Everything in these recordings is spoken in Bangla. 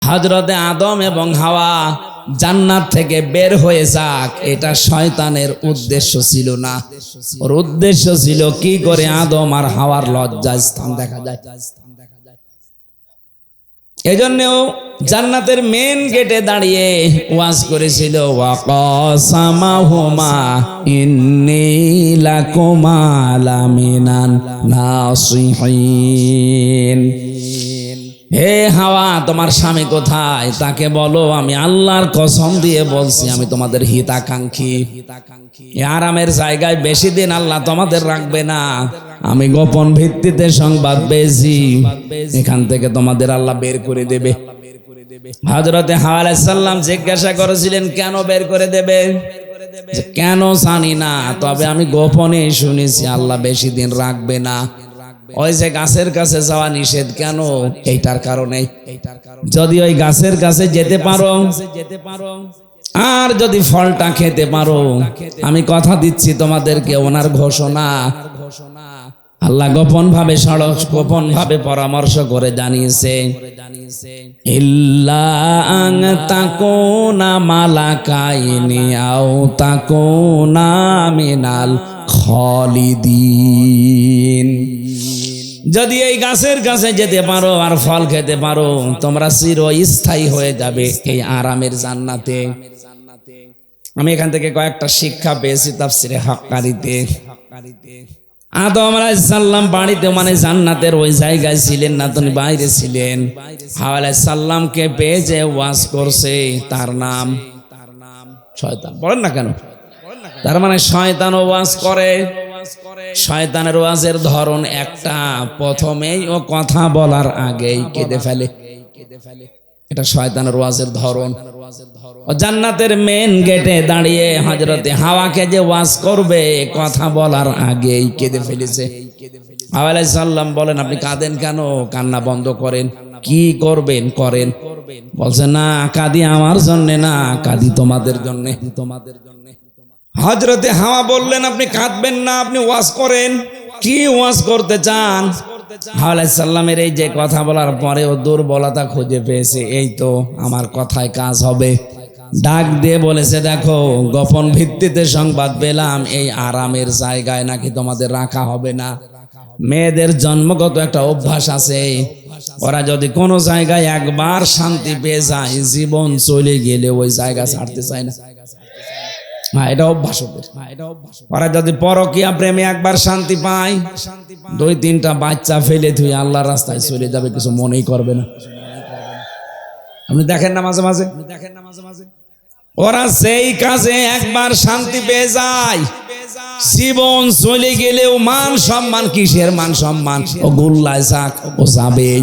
হযরতে আদম এবং হাওয়া জান্নাত থেকে বের হয়ে যাক, এটা শয়তানের উদ্দেশ্য ছিল না। ওর উদ্দেশ্য ছিল কি করে আদম আর হাওয়ার লজ্জাস্থান দেখা যায়। এজন্যও জান্নাতের মেন গেটে দাঁড়িয়ে ওয়াজ করেছিল, ওয়াকাসামাহুমা ইন্নী লাকুমা লামিনান নাসিহিন। হে হাওয়া, তোমার স্বামী কোথায়? তাকে বলো আমি আল্লাহর কসম দিয়ে বলছি আমি তোমাদের হিতাকাঙ্ক্ষী। আরামের জায়গায় বেশি দিন আল্লাহ তোমাদের রাখবে না। আমি গোপন ভিত্তিতে সংবাদ পেয়েছি, এখান থেকে তোমাদের আল্লাহ বের করে দেবে। হযরতে হাওয়া আলাইহিস সালাম জিজ্ঞাসা করেছিলেন কেন বের করে দেবে? কেন জানি না, তবে আমি গোপনে শুনেছি আল্লাহ বেশি দিন রাখবে না। ওই যে গাছের কাছে যাওয়া নিষেধ কেন? এইটার কারণে। যদি ওই গাছের কাছে যেতে পারো আর যদি ফলটা খেতে পারো, আমি কথা দিচ্ছি তোমাদেরকে, ওনার ঘোষণা আল্লাহ গোপন ভাবে পরামর্শ করে জানিয়েছে, ইল্লা আন তাকুনা মালাকাইনি আও তাকুনা মিনাল খালিদিন। যদি এই গাছের কাছে যেতে পারো আর ফল খেতে পারো, তোমরা চিরস্থায়ী হয়ে যাবে এই আরামের জান্নাতে। আমি এখান থেকে কয়েকটা শিক্ষা পেয়েছি তাফসিরে হাক্কারিতে। আদম আলাইহিস সালাম বাড়িতে মানে জান্নাতের ওই জায়গায় ছিলেন না, তিনি বাইরে ছিলেন। হাওয়া আলাইহিস সালামকে পেয়ে যে ওয়াজ করছে, তার নাম শয়তান। বলেন না কেন? তার মানে শয়তান ওয়াজ করে। শয়তানের ওয়াজের ধরন একটা, প্রথমেই ও কথা বলার আগেই কেঁদে ফেলে। এটা শয়তানের ওয়াজের ধরন। ও জান্নাতের মেন গেটে দাঁড়িয়ে হযরতে হাওয়াকে যে ওয়াজ করবে, কথা বলার আগেই কেঁদে ফেলেছে। হাওয়া আলাইহিস সালাম বলেন আপনি কাঁদেন কেন? কান্না বন্ধ করেন। কি করবেন করেন। বলছে না, কাঁদি আমার জন্য না, কাঁদি তোমাদের জন্য। হযরতে হাওয়া বললেন আপনি কাঁদবেন না, আপনি ওয়াজ করেন। কি ওয়াজ করতে চান? হাওয়া আলাইহিস সালামের এই যে কথা বলার পরে ও দুর্বলতা খুঁজে পেয়েছে, এই তো আমার কথায় কাজ হবে। ডাক দিয়ে বলেছে, দেখো গোপন ভিত্তিতে সংবাদ পেলাম এই আরামের জায়গায় নাকি তোমাদের রাখা হবে না। মেয়েদের জন্মগত একটা অভ্যাস আছে, ওরা যদি কোনো জায়গায় একবার শান্তি পেয়ে যায়, জীবন চলে গেলে ওই জায়গা ছাড়তে চায় না। এটা অভ্যাস ওদের। ওরা যদি পরকীয়া প্রেমে একবার শান্তি পায়, 2-3টা বাচ্চা ফেলে ধুয়ে আল্লাহর রাস্তায় চলে যাবে, কিছু মনেই করবে না। আপনি দেখেন না মাঝে মাঝে ওরা সেই কাজে একবার শান্তি পেয়ে যায়, জীবন চলে গেলেও মান সম্মান, কিসের মান সম্মান, ও গুল্লায় যাক, ও যাবেই।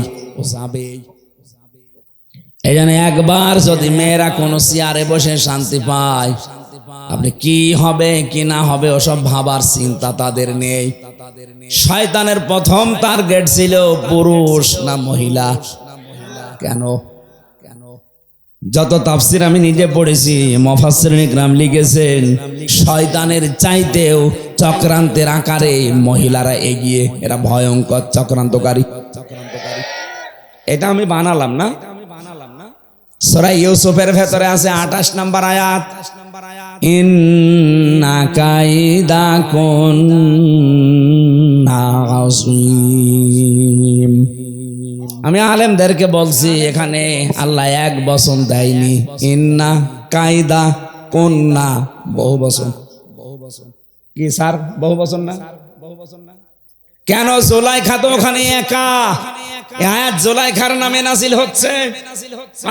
এই জন্য একবার যদি মেয়েরা কোনো চেয়ারে বসে শান্তি পায়, আপনি কি হবে কি না হবে ওসব ভাবার চিন্তা তাদের নেই। শয়তানের প্রথম টার্গেট ছিল পুরুষ না মহিলা। কেন? যত তাফসির আমি নিজে পড়েছি, মুফাসসিরিন ইকরাম লিখেছেন শয়তানের চাইতেও চক্রান্তের আকারে মহিলারা এগিয়ে, এরা ভয়ঙ্কর চক্রান্তকারী। এটা আমি বানালাম না, সূরা ইউসুফের ভেতরে আছে 28 নম্বর আয়াত, ইন্না কাইদাকুন্না আযীম। আমি আলেমদেরকে বলছি এখানে আল্লাহ এক বচন দেয়নি, ইন্না কাইদা কুন্না বহু বচন। কি স্যার বহু বচন না? কেন জুলাইখা তো ওখানে একা? আয়াত জুলাইখার নামে নাযিল হচ্ছে।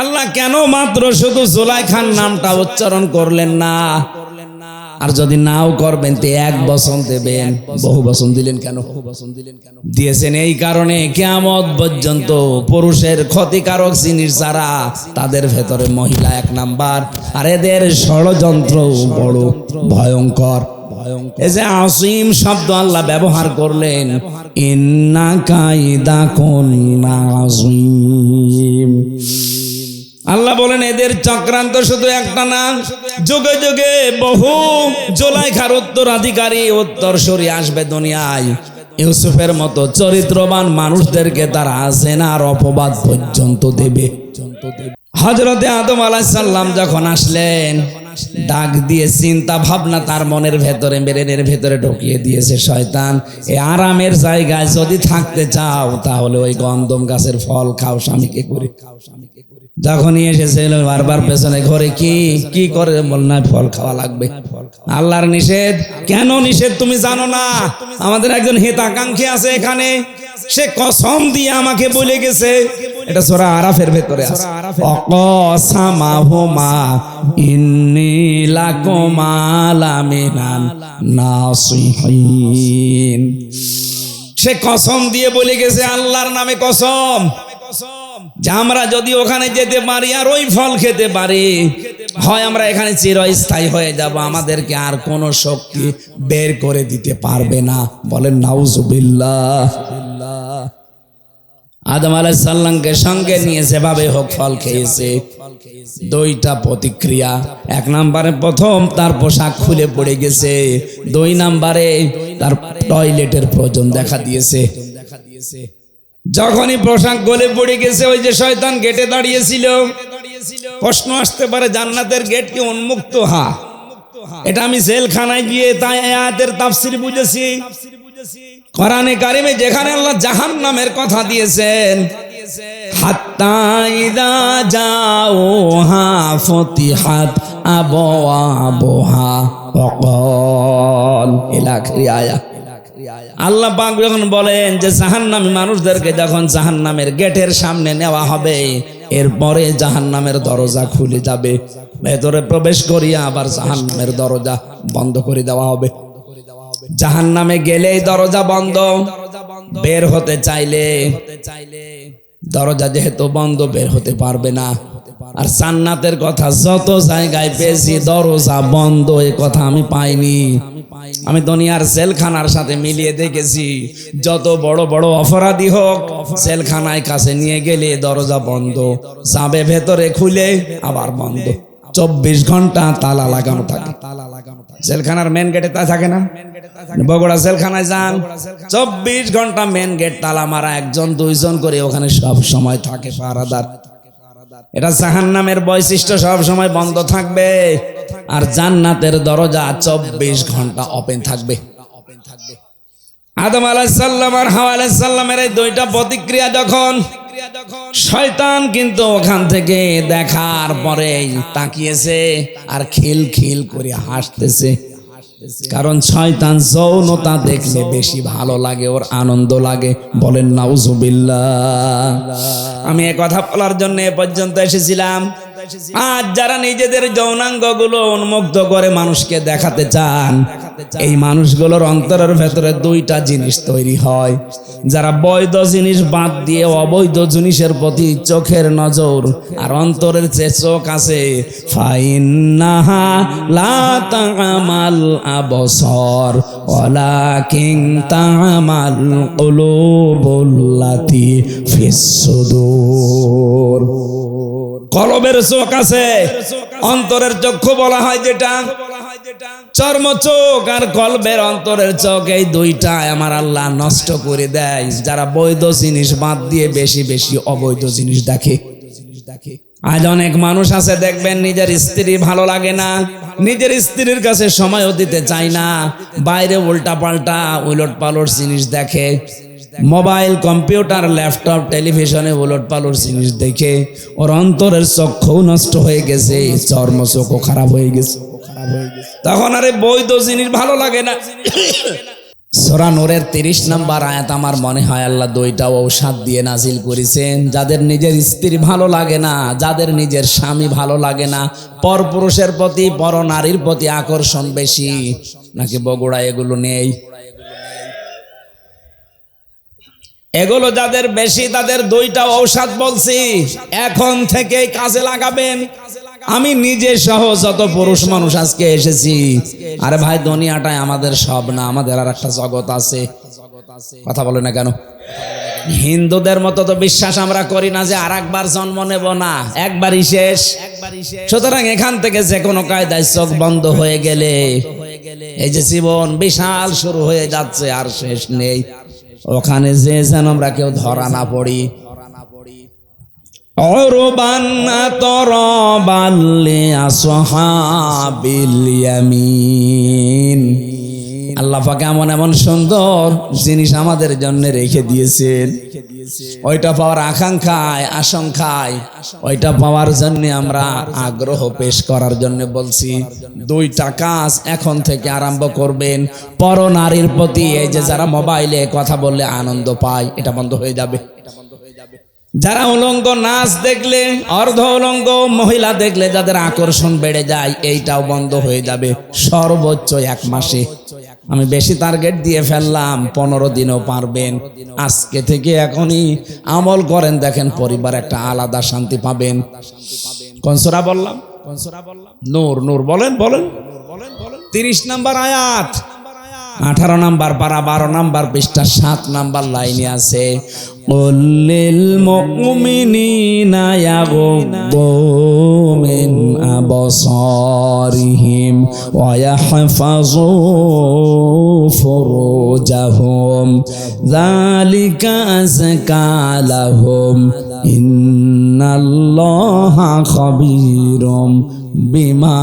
আল্লাহ কেন মাত্র শুধু জুলাইখার নামটা উচ্চারণ করলেন না? আর যদি নাও করবেন তো এক বচন দেবেন, বহু বচন দিলেন কেন? দিয়েছেন এই কারণে কিয়ামত পর্যন্ত পুরুষের ক্ষতিকারক জিনিস যারা, তাদের ভেতরে মহিলা 1 নাম্বার, আর এদের ষড়যন্ত্র বড় ভয়ঙ্কর। এই যে আসিম শব্দ আল্লাহ ব্যবহার করলেন, ইন্না কাইদাকুন্না আযীম। আল্লাহ বলেন এদের চক্রান্ত শুধু একটা না, যুগে যুগে বহু জুলাইখার উত্তরাধিকারী উত্তরসূরি আসবে দুনিয়ায়। ইউসুফের মতো চরিত্রবান মানুষদেরকে তারা জেনার অপবাদ পর্যন্ত দেবে। হযরতে আদম আলাইহিস সালাম যখন আসলেন, ডাক দিয়ে চিন্তা ভাবনা তার মনের ভেতরে, ব্রেনের ভেতরে ঢুকিয়ে দিয়েছে শয়তান। এই আরামের জায়গায় যদি থাকতে চাও তাহলে ওই গন্ধম গাছের ফল খাও, স্বামীকে করে। যখনই এসেছিল বারবার পেছনে ঘরে কি করে বল না, ফল খাওয়া লাগবে। আল্লাহর নিষেধ। কেন নিষেধ তুমি জানো না? আমাদের একজন হিতাকাঙ্ক্ষী আছে এখানে, সে কসম দিয়ে আমাকে বলে গেছে, এটা সূরা আরাফের ভেতরে আছে, অকসামাহুমা ইন্নী লাকুমা লামিনান নাসিহিন। সে কসম দিয়ে বলে গেছে, আল্লাহর নামে কসম, যে আমরা যদি ওখানে যেতে পারি আর ওই ফল খেতে পারি, হয় আমরা এখানে চিরস্থায়ী হয়ে যাব, আমাদেরকে আর কোনো শক্তি বের করে দিতে পারবে না। বলেন নাউজুবিল্লাহ। আদম আলাইহিস সালামকে সঙ্গে নিয়ে যেভাবে হোক ফল খেয়েছে। দুইটা প্রতিক্রিয়া। এক নম্বরে প্রথম তার পোশাক খুলে পড়ে গেছে, দুই নম্বরে তার টয়লেটের প্রয়োজন দেখা দিয়েছে। যখনই পোশাক গলে পড়ে গেছে, ওই যে শয়তান গেটে দাঁড়িয়েছিল, প্রশ্ন আসতে পারে জান্নাতের গেট কি উন্মুক্ত? হ্যাঁ, এটা আমি জেলখানায় গিয়ে তাই আয়াতের তাফসীর বুঝেছি। কোরআনে কারিমে যেখানে আল্লাহ জাহান্নামের কথা দিয়েছেন, হাত্তা ইযা জাউহা ফুতিহাত আবওয়াবুহা ওয়াকাল ইলা আখিরি আয়াত। আল্লাহ পাক যখন বলেন যে জাহান্নামী মানুষদেরকে যখন জাহান্নামের গেটের সামনে নেওয়া হবে, এরপরে জাহান্নামের দরজা খুলে যাবে, ভেতরে প্রবেশ করিয়া আবার জাহান্নামের দরজা বন্ধ করে দেওয়া হবে। জাহান্নামে গেলেই দরজা বন্ধ, বের হতে চাইলে দরজা যেহেতু বন্ধ, বের হতে পারবে না। আর জান্নাতের কথা যত জায়গায় পেয়েছি, দরজা বন্ধ এ কথা আমি পাইনি। আমি দুনিয়ার জেলখানার সাথে মিলিয়ে দেখেছি, যত বড় বড় অপরাধী হোক, জেলখানায় কাছে নিয়ে গেলে দরজা বন্ধ, যাবে ভেতরে খুলে আবার বন্ধ, 24 ঘন্টা তালা লাগানো থাকে। জেলখানার মেন গেটে তা থাকে না? বগুড়া জেলখানায় যান, 24 ঘন্টা মেন গেট তালা মারা, একজন দুইজন করে ওখানে সব সময় থাকে পাহারাদার। এটা জাহান্নামের বৈশিষ্ট্য, সব সময় বন্ধ থাকবে। আর জান্নাতের দরজা 24 ঘন্টা ওপেন থাকবে। আদম আলাইহিস সালাম আর হাওয়া আলাইহিস সালামের এই দুইটা প্রতিক্রিয়া যখন, শয়তান কিন্তু ওখান থেকে দেখার পরে তাকিয়েছে আর খিলখিল করে হাসতেছে। কারণ শয়তান যৌনতা দেখলে বেশি ভালো লাগে, ওর আনন্দ লাগে। বলেন নাউজুবিল্লাহ। আমি এ কথা বলার জন্য এ পর্যন্ত এসেছিলাম। আজ যারা নিজেদের যৌনাঙ্গগুলো উন্মুক্ত করে মানুষকে দেখাতে চান, এই মানুষগুলোর অন্তরের ভেতরে দুইটা জিনিস তৈরি হয়। যারা বৈধ জিনিস বাদ দিয়ে অবৈধ জিনিসের প্রতি চোখের নজর আর অন্তরের যে চোখ আছে, ফাইন্নাহা লা তা'মাল আবসার ওয়ালাকিন তা'মাল কুলুবুল্লাতী ফিস সুদূর। কলবের চোখ আছে, অন্তরের চক্ষু বলা হয় যেটা, চর্ম চোখ আর কলবের অন্তরের চোখ, এই দুইটা আমার আল্লাহ নষ্ট করে দেয় যারা বৈধ জিনিস বাদ দিয়ে বেশি বেশি অবৈধ জিনিস দেখে। আজ অনেক মানুষ আছে দেখবেন, নিজের স্ত্রী ভালো লাগে না, নিজের স্ত্রীর কাছে সময়ও দিতে চায় না, বাইরে উল্টা পাল্টা উলট পালট জিনিস দেখে, মোবাইল, কম্পিউটার, ল্যাপটপ, টেলিভিশনে উলট পালট জিনিস দেখে ওর অন্তরের চক্ষু নষ্ট হয়ে গেছে, চর্ম চক্ষু খারাপ হয়ে গেছে। তখন আরে বৈধ জিনিস ভালো লাগে না। সূরা নূরের 30 নম্বর আয়াত আমার মনে হয় আল্লাহ দুইটা ঔষধ দিয়ে নাজিল করেছেন। যাদের নিজের স্ত্রী ভালো লাগে না, যাদের নিজের স্বামী ভালো লাগে না, পরপুরুষের প্রতি, পর নারীর প্রতি আকর্ষণ বেশি, নাকি বগুড়া এগুলো নেই? এগুলো যাদের বেশি, তাদের দুইটা ঔষধ বলছি, এখন থেকে কাজে লাগাবেন। আমি নিজে সহ যত পুরুষ মানুষ আজকে এসেছি, আরে ভাই দুনিয়াটাই আমাদের সব না, আমাদের আর একটা জগৎ আছে। কথা বলে না কেন? হিন্দুদের মতো তো বিশ্বাস আমরা করি না যে আর একবার জন্ম নেব না, একবারই শেষ। সুতরাং এখান থেকে যে কোনো কায়দায় চোখ বন্ধ হয়ে গেলে এই যে জীবন বিশাল শুরু হয়ে যাচ্ছে, আর শেষ নেই। ওখানে যে যেন আমরা কেউ ধরা না পড়ি। উরবান আতরাবান লিআসহাবিল ইয়ামিন। আল্লাহ পাক এমন এমন সুন্দর জিনিস আমাদের জন্য রেখে দিয়েছেন, ওইটা পাওয়ার আকাঙ্ক্ষায় আশঙ্কায় ওইটা পাওয়ার জন্য আমরা আগ্রহ পেশ করার জন্য বলছি, দুইটা কাজ এখন থেকে আরম্ভ করবেন। পরনারীর প্রতি এই যে যারা মোবাইলে কথা বললে আনন্দ পায়, এটা বন্ধ হয়ে যাবে। যারা উলঙ্গ নাচ দেখলে, অর্ধ উলঙ্গ মহিলা দেখলে যাদের আকর্ষণ বেড়ে যায়, এইটাও বন্ধ হয়ে যাবে সর্বোচ্চ 1 মাসে। আমি বেশি টার্গেট দিয়ে ফেললাম, 15 দিনও পারবেন। আজকে থেকে এখনই আমল করেন, দেখেন পরিবার একটা আলাদা শান্তি পাবেন। কোন সূরা বললাম? নূর। নূর বলেন বলেন 30 নম্বর আয়াত, 18 নম্বর পারা, 12 নম্বর পৃষ্ঠা, 7 নম্বর লাইনে আছে, কুল্লিল মুমিনিনা ইয়াগুদ্দু মিন আবসারিহিম ওয়া ইয়াহফাযু ফুরুজাহুম যালিকা আযকা লাহুম ইন্নাল্লাহা খাবীরুম বিমা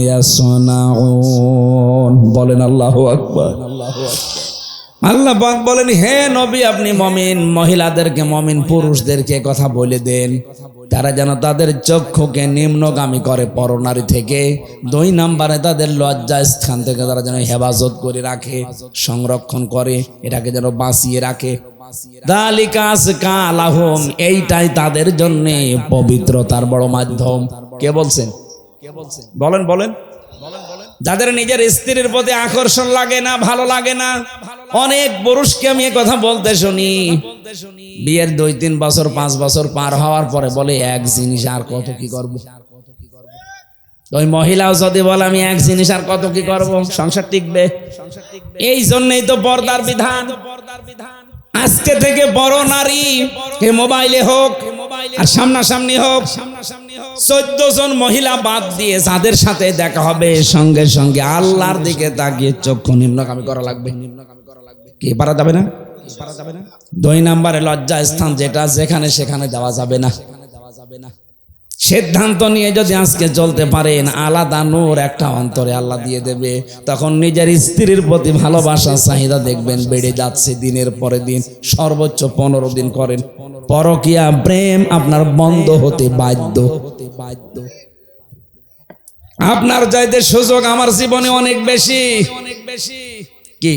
ইয়াসনাউন। বলেন আল্লাহু আকবার। আল্লাহ পাক বলেন, হে নবী আপনি মুমিন মহিলাদেরকে, মুমিন পুরুষদেরকে কথা বলে দেন, তারা যেন তাদের চক্ষুকে নিম্নগামী করে পরনারী থেকে। 2 নম্বরে তাদের লজ্জা স্থান থেকে তারা যেন হেফাজত করে রাখে, সংরক্ষণ করে, এটাকে যেন বাঁচিয়ে রাখে। যালিকা আযকা লাহুম, এইটাই তাদের জন্য পবিত্রতার বড় মাধ্যম। কে বলছেন? বলেন বলেন। যাদের নিজের স্ত্রীর প্রতি আকর্ষণ লাগে না, ভালো লাগে না, অনেক পুরুষকে আমি এই কথা বলতে শুনি, বিয়ের 2-3 বছর 5 বছর পার হওয়ার পরে বলে, এক জিনিস আর কত কি করব। ওই মহিলাও যদি বলে আমি এক জিনিস আর কত কি করব, সংসার টিকবে? এই জন্যই তো পর্দার বিধান। আজকে থেকে বড় নারী হে মোবাইলে হোক আর সামনাসামনি হোক, 14 জন মহিলা বাদ দিয়ে যাদের সাথে দেখা হবে, সঙ্গে সঙ্গে আল্লাহর দিকে তাকিয়ে চক্ষু নিম্নগামী করা লাগবে। কি পারা যাবে না? 2 নম্বরে লজ্জা স্থান, যেটা যেখানে সেখানে যাওয়া যাবে না। সিদ্ধান্ত নিয়ে যদি আজকে চলতে পারেন, আলাদা নূর একটা অন্তরে আল্লাহ দিয়ে দেবে। তখন নিজের স্ত্রীর প্রতি ভালোবাসা চাহিদা দেখবেন বেড়ে যাচ্ছে দিনের পরে দিন। সর্বোচ্চ 15 দিন করেন, পরকীয়া প্রেম আপনার বন্ধ হতে বাধ্য। আপনার চাইতে সুযোগ আমার জীবনে অনেক বেশি। কি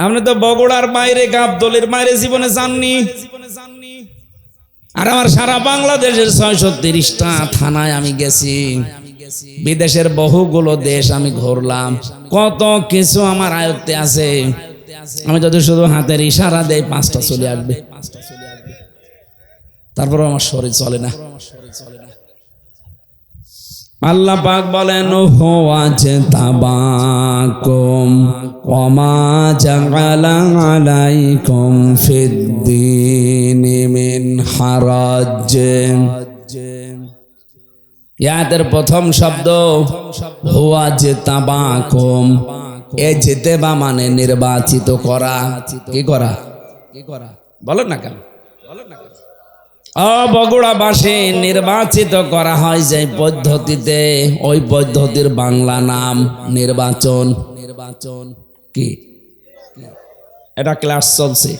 আপনি তো বগুড়ার বাইরে, গাবতলীর বাইরে জীবনে যাননি, আর আমার সারা বাংলাদেশের 630টা থানায় আমি গেছি, বিদেশের বহুগুলো দেশ আমি ঘুরলাম, কত কিছু আমার আয়ত্তে আছে। আমি যদি শুধু হাতের ইশারা দেই 5টা চলে আসবে, তারপর আমার শরীর চলে না। আল্লাহ পাক বলেন, হুয়া তাবাকুম ওয়া মা জাআলা আলাইকুম ফিদ্দীনি মিন হারাজ। ইয়াদের প্রথম শব্দ হুয়া তাবাকুম। এ জিতেবা মানে নির্বাচিত করা। কি করা? বলেন না কেন? বগুড়াবাসী নির্বাচিত করা হয় যে পদ্ধতিতে, ওই পদ্ধতির বাংলা নাম নির্বাচন। কি এটা ক্লাস চলছে,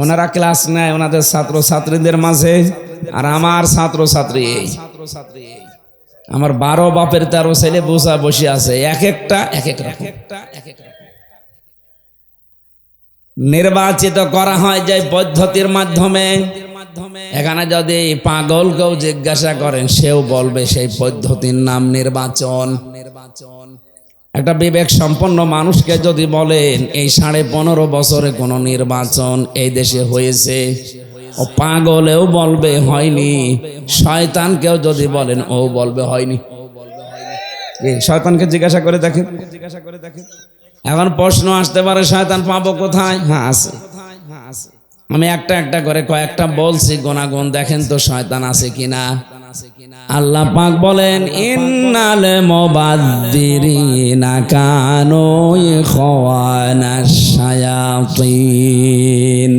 ওনারা ক্লাস নেয় ওনাদের ছাত্র ছাত্রীদের মাঝে, আর আমার ছাত্র ছাত্রী এই, আমার 12 বাপের 13 ছেলে বসে আছে, এক একটা এক এক রকম। নির্বাচিত করা হয় যে পদ্ধতির মাধ্যমে। এখানে যদি পাগলকেও জিজ্ঞাসা করেন, সেও বলবে সেই পদ্ধতির নাম নির্বাচন। একটা বিবেক সম্পন্ন মানুষকে যদি বলেন এই 15.5 বছরে কোনো নির্বাচন এই দেশে হয়েছে, ও পাগলেও বলবে হয়নি। শয়তানকেও যদি বলেন, ও বলবে হয়নি। শয়তানকে জিজ্ঞাসা করে দেখেন। এখন প্রশ্ন আসতে পারে, শয়তান পাবো কোথায়? হ্যাঁ আছে। আমি একটা একটা করে কয়েকটা বলছি, গুণাগুণ দেখেন তো শয়তান আছে কিনা। আল্লাহ পাক বলেন, ইন্নাল মুবাযযিরিনা কানু ইখওয়ানাশ শায়াতিন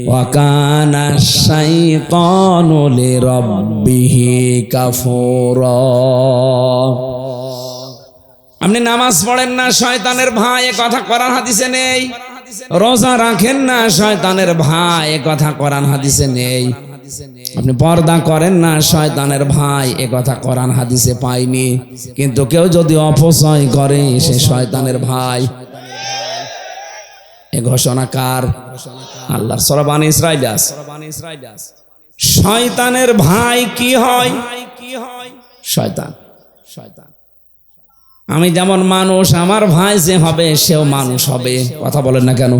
ওয়া কানা শাইতানু লিরাব্বিহি কাফুরা। আপনি নামাজ পড়েন না, শয়তানের ভাই, এ কথা কোরআন হাদিসে নেই। রোজা রাখেন না, শয়তানের ভাই, এ কথা কোরআন হাদিসে নেই। আপনি পর্দা করেন না, শয়তানের ভাই, এ কথা কোরআন হাদিসে পাইনি। কিন্তু কেউ যদি অপচয় করে, সে শয়তানের ভাই। এ ঘোষণা কার? আল্লাহর সূরা বানী ইসরাঈল। শয়তানের ভাই কি হয়? শয়তান। আমি যেমন মানুষ, আমার ভাই যে হবে সেও মানুষ হবে। কথা বলেন না কেন?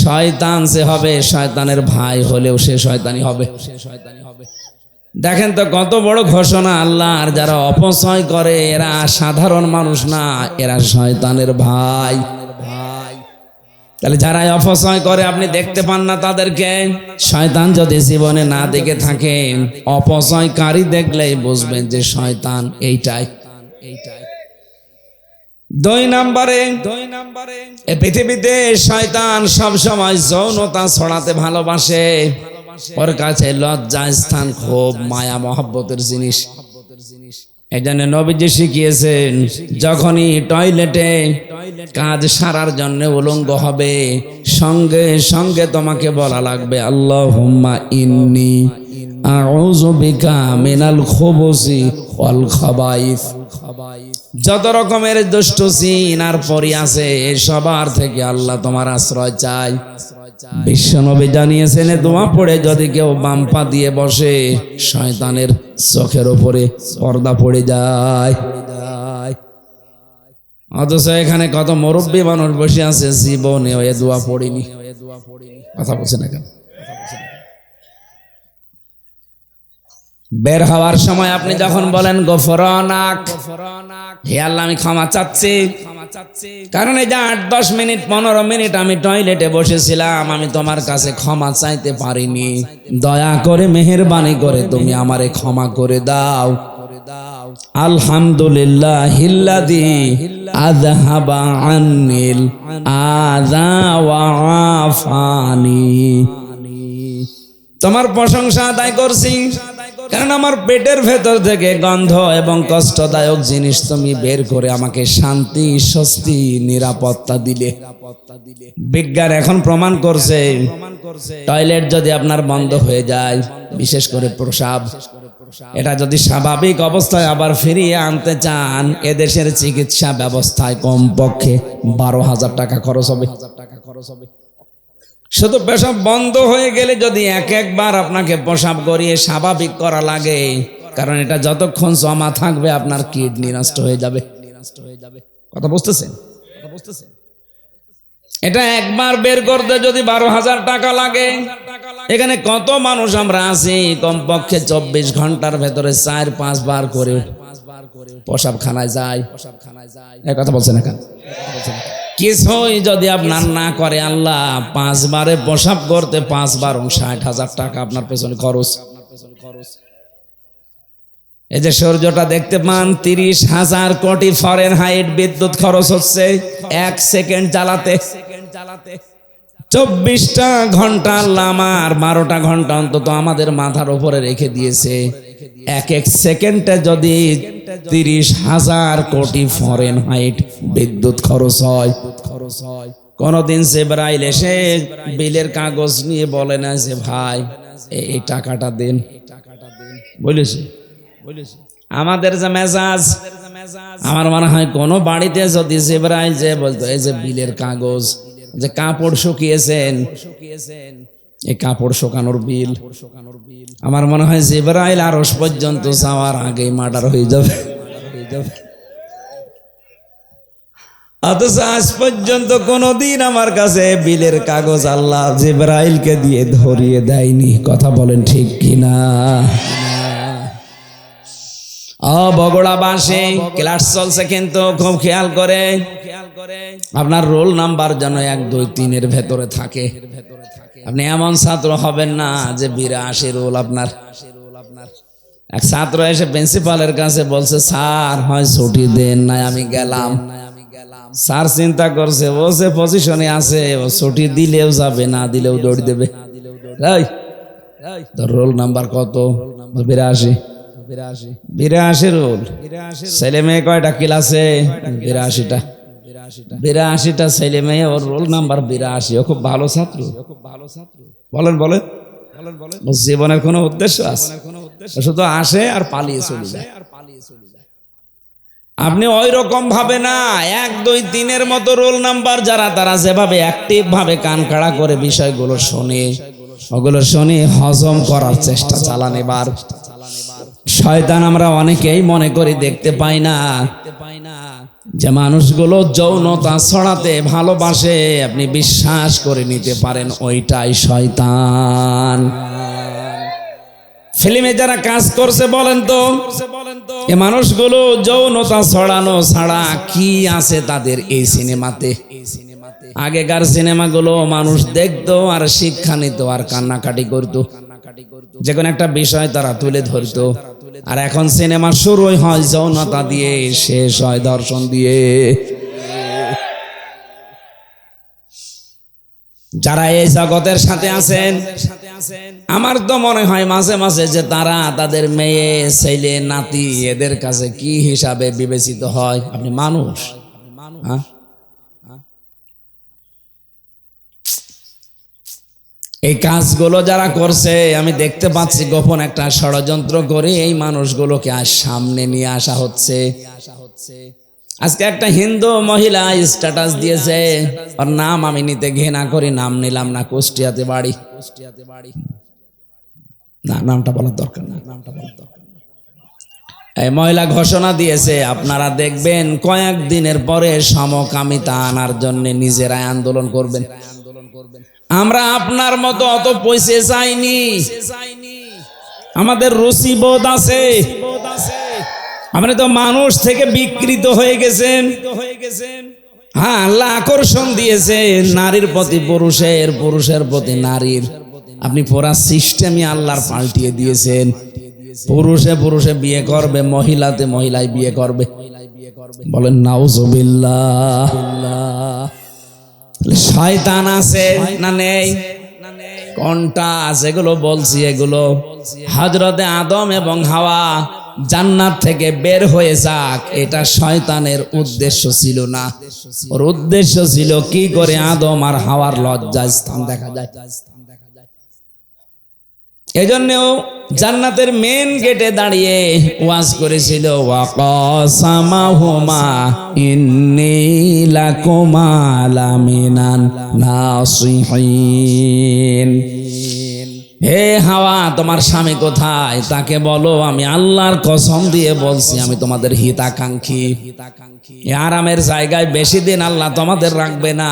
শয়তান যে হবে, শয়তানের ভাই হলেও সে শয়তানি হবে। দেখেন তো কত বড় ঘোষণা আল্লাহর। যারা অপচয় করে এরা সাধারণ মানুষ না, এরা শয়তানের ভাই। তাহলে যারা অপচয় করে আপনি দেখতে পান না তাদেরকে। শয়তান যদি জীবনে না দেখে থাকেন, অপচয়কারী দেখলেই বুঝবেন যে শয়তান এইটাই। দুই নম্বরে, এই পৃথিবীতে শয়তান সব সময় যৌনতা ছড়াতে ভালোবাসে। ওর কাছে লজ্জা স্থান খুব মায়া মহব্বতের জিনিস। এই জন্য নবীজি শিখিয়েছেন, যখনই টয়লেটে কাজ সারার জন্য উলঙ্গ হবে, সঙ্গে সঙ্গে তোমাকে বলা লাগবে আল্লাহুম্মা ইন্নী আউযু বিকা মিনাল খুবুসি ওয়াল খাবাইস। যত রকমের দুষ্ট জিন আর পরী আছে, সবার থেকে আল্লাহ তোমার আশ্রয় চাই। বিশ্বনবী জানিয়েছেন, দোয়া পড়ে যদি কেউ বাম পা দিয়ে বসে, শয়তানের চোখের উপরে পর্দা পড়ে যায়। অথচ এখানে কত মুরব্বী মানুষ বসে আছে, জীবনে এ দোয়া পড়িনি। কথা বলছে না কেন? বের হওয়ার সময় আপনি যখন বলেন গফরানাক, হে আল্লাহ আমি ক্ষমা চাচ্ছি, কারণ এই যে 8-10 মিনিট 15 মিনিট আমি টয়লেটে বসেছিলাম, আমি তোমার কাছে ক্ষমা চাইতে পারিনি, দয়া করে মেহেরবানি করে তুমি আমারে ক্ষমা করে দাও। আলহামদুলিল্লাহিল্লাযী আযহাবা আন্নিল আযা ওয়া আফানি। তোমার প্রশংসা আদায় করছি, কারণ আমার পেটের ভেতর থেকে গন্ধ এবং কষ্টদায়ক জিনিস তুমি বের করে আমাকে শান্তি, স্বস্তি, নিরাপত্তা দিলে। বিজ্ঞান এখন প্রমাণ করছে, টয়লেট যদি আপনার বন্ধ হয়ে যায়, বিশেষ করে প্রস্রাব, এটা যদি স্বাভাবিক অবস্থায় আবার ফিরিয়ে আনতে চান, এদেশের চিকিৎসা ব্যবস্থায় কমপক্ষে 12,000 টাকা খরচ হবে। শুধু পেশাব বন্ধ হয়ে গেলে যদি একবার আপনাকে পেশাব করিয়ে স্বাভাবিক করা লাগে, কারণ এটা যতক্ষণ জমা থাকবে আপনার কিডনি নষ্ট হয়ে যাবে। কথা বুঝতেছেন? এটা একবার বের করতে যদি 12,000 টাকা লাগে, এখানে কত মানুষ আমরা আছি কমপক্ষে 24 ঘন্টার ভেতরে 4-5 বার করে পেশাব খানায় যায়। এই কথা বলছেন না কেন? কিছুই যদি আপনার না করে, আল্লাহ 5 বারে পেশাব করতে 5 বার 60,000 টাকা আপনার পেছনে খরচ। এই যে সূর্যটা দেখতে পান, 30,000 কোটি ফারেনহাইট বিদ্যুৎ খরচ হচ্ছে 1 সেকেন্ড জ্বালাতে। 24টা ঘন্টা আল্লাহ আমার 12টা ঘন্টা অন্তত আমাদের মাথার উপরে রেখে দিয়েছে। এক সেকেন্ডে যদি 30,000 কোটি ফারেনহাইট বিদ্যুৎ খরচ হয়, কোনদিন জিবরাইল এসে বিলের কাগজ নিয়ে বলে না যে ভাই এই টাকাটা দেন, বলেছে? আমাদের যে মেজাজ, আমার মনে হয় কোন বাড়িতে যদি জিবরাইল যে বলতো এই যে বিলের কাগজ, যে কাপড় শুকিয়েছেন, এই কাপড় শুকানোর বিল, আমার মনে হয় জিবরাইল আরশ পর্যন্ত যাওয়ার আগেই মার্ডার হয়ে যাবে। অথচ আজ পর্যন্ত কোনদিন আমার কাছে বিলের কাগজ আল্লাহ জিবরাইলকে দিয়ে ধরিয়ে দেয়নি। কথা বলেন ঠিক কিনা? বগুড়া বাসে ক্লাস চলছে, কিন্তু খুব খেয়াল করে আপনার রোল নাম্বার যেন 1, 2, 3 এর ভেতরে থাকে। আপনি এমন ছাত্র হবেন না যে 82 রোল আপনার। এক ছাত্র এসে প্রিন্সিপালের কাছে বলছে, স্যার হয় ছুটি দেন, নাই আমি গেলাম। স্যার চিন্তা করছে ও যে পজিশনে আছে ও ছুটি দিলেও যাবে, না দিলেও দৌড় দেবে। তোর রোল নাম্বার কত? 82। 82 রোল। ছেলে মেয়ে কয়টা ক্লাসে? 82টা। 82টা ছেলে মেয়ে, ওর রোল নাম্বার 82। ও খুব ভালো ছাত্র। বলেন বলেন, ওর জীবনের কোনো উদ্দেশ্য আছে? শুধু আসে আর পালিয়ে চলে যায়। আপনি ওই রকম ভাবে না, 1, 2, 3-এর মতো রোল নাম্বার যারা, তারা যেভাবে অ্যাক্টিভ ভাবে কান খাড়া করে বিষয়গুলো শোনে, ওগুলো শুনে হজম করার চেষ্টা চালান। এবার শয়তান আমরা অনেকেই মনে করি দেখতে পাই না যে মানুষগুলো যৌনতা ছড়াতে ভালোবাসে, আপনি বিশ্বাস করে নিতে পারেন ওইটাই শয়তান। ফিল্মে যারা কাজ করছে বলেন তো, এই মানুষগুলো যৌনতা ছড়ানো ছাড়া কি আছে তাদের এই সিনেমাতে? আগেকার সিনেমাগুলো মানুষ দেখতো আর শিক্ষা নিত আর কান্নাকাটি করতো, যে কোনো একটা বিষয় তারা তুলে ধরতো। আর এখন সিনেমা শুরুই হয় যৌনতা দিয়ে, শেষ হয় দর্শন দিয়ে। যারা এই জগতের সাথে আছেন, আমার তো মনে হয় মাঝে মাঝে যে তারা তাদের মেয়ে, ছেলে, নাতি এদের কাছে কি হিসাবে বিবেচিত হয়? আপনি মানুষ, এই কাজগুলো যারা করছে আমি দেখতে পাচ্ছি গোপন একটা ষড়যন্ত্র করে এই মানুষগুলোকে আজ সামনে নিয়ে আসা হচ্ছে। আজকে একটা হিন্দু মহিলা স্ট্যাটাস দিয়েছে, ওর নাম আমি নিতে ঘৃণা করি, নাম নিলাম না, কুষ্টিয়াতে বাড়ি। না, নামটা বলার দরকার না, নামটা বলার দরকার না। এই মহিলা ঘোষণা দিয়েছে, আপনারা দেখবেন কয়েকদিনের পরে সমকামিতা আনার জন্য নিজেরাই আন্দোলন করবেন। আমরা আপনার মতো অত পয়সা চাইনি, আমাদের রুচিবোধ আছে। আপনি তো মানুষ থেকে বিকৃত হয়ে গেছেন। হ্যাঁ, আল্লাহ আকর্ষণ দিয়েছে নারীর প্রতি পুরুষের, পুরুষের প্রতি নারীর। আপনি পুরা সিস্টেমই আল্লাহর পাল্টিয়ে দিয়েছেন। পুরুষে পুরুষে বিয়ে করবে, মহিলাতে মহিলায় বিয়ে করবে। বলেন নাউজুবিল্লাহ। শয়তান আছে না নেই? কোনটা? যেগুলো বলছি এগুলো হযরতে আদম এবং হাওয়া জান্নাত থেকে বের হয়ে যাক, এটা শয়তানের উদ্দেশ্য ছিল না। ওর উদ্দেশ্য ছিল কি করে আদম আর হাওয়ার লজ্জা স্থান দেখা যায়। এজন্যও জান্নাতের মেন গেটে দাঁড়িয়ে ওয়াজ করেছিল, ওয়াকাসামাহুমা ইন্নী লাকুমা লামিনান নাসিহিন। হে হাওয়া, তোমার স্বামী কোথায়? তাকে বলো আমি আল্লাহর কসম দিয়ে বলছি আমি তোমাদের হিতাকাঙ্ক্ষী। আরামের জায়গায় বেশি দিন আল্লাহ তোমাদের রাখবে না।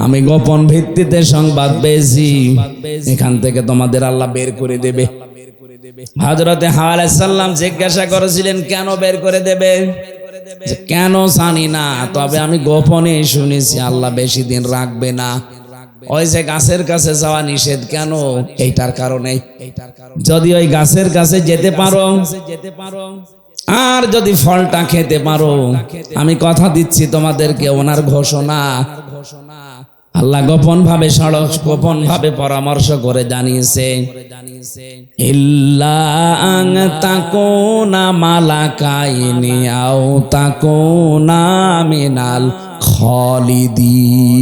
আমি গোপন ভিত্তিতে সংবাদ পেয়েছি, এখান থেকে তোমাদের আল্লাহ বের করে দেবে। হযরতে হাওয়া আলাইহিস সালাম জিজ্ঞাসা করেছিলেন কেন বের করে দেবে? কেন জানি না, তবে আমি গোপনে শুনেছি আল্লাহ বেশি দিন রাখবে না। ওই যে গাছের কাছে যাওয়া নিষেধ কেন? এইটার কারণে। যদি ওই গাছের কাছে যেতে পারো আর যদি ফলটা খেতে পারো, আমি কথা দিচ্ছি তোমাদেরকে, ওনার ঘোষণা আল্লাহ গোপন ভাবে পরামর্শ করে জানিয়েছে, ইল্লা আন তাকুনা মালাকাইনি আও তাকুনা মিনাল খালিদিন।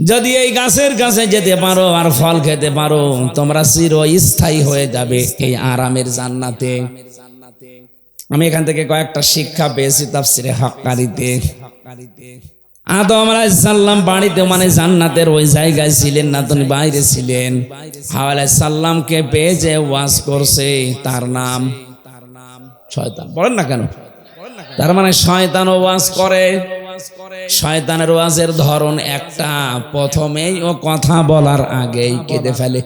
যদি এই গাছের কাছে যেতে পারো আর ফল খেতে পারো, তোমরা চিরস্থায়ী হয়ে যাবে এই আরামের জান্নাতে। আমি এখান থেকে কয়েকটা শিক্ষা পেয়েছি তাফসিরে হাক্কারিতে। আদম আলাইহিস সালাম বাড়িতে মানে জান্নাতের ওই জায়গায় ছিলেন না, তিনি বাইরে ছিলেন। হাওয়া আলাইহিস সালামকে পেয়ে যে ওয়াজ করছে, তার নাম শয়তান। বলেন না কেন? তার মানে শয়তান ওয়াজ করে। শয়তানের ওয়াজের ধরন একটা, প্রথমেই ও কথা বলার আগেই কেঁদে ফেলে।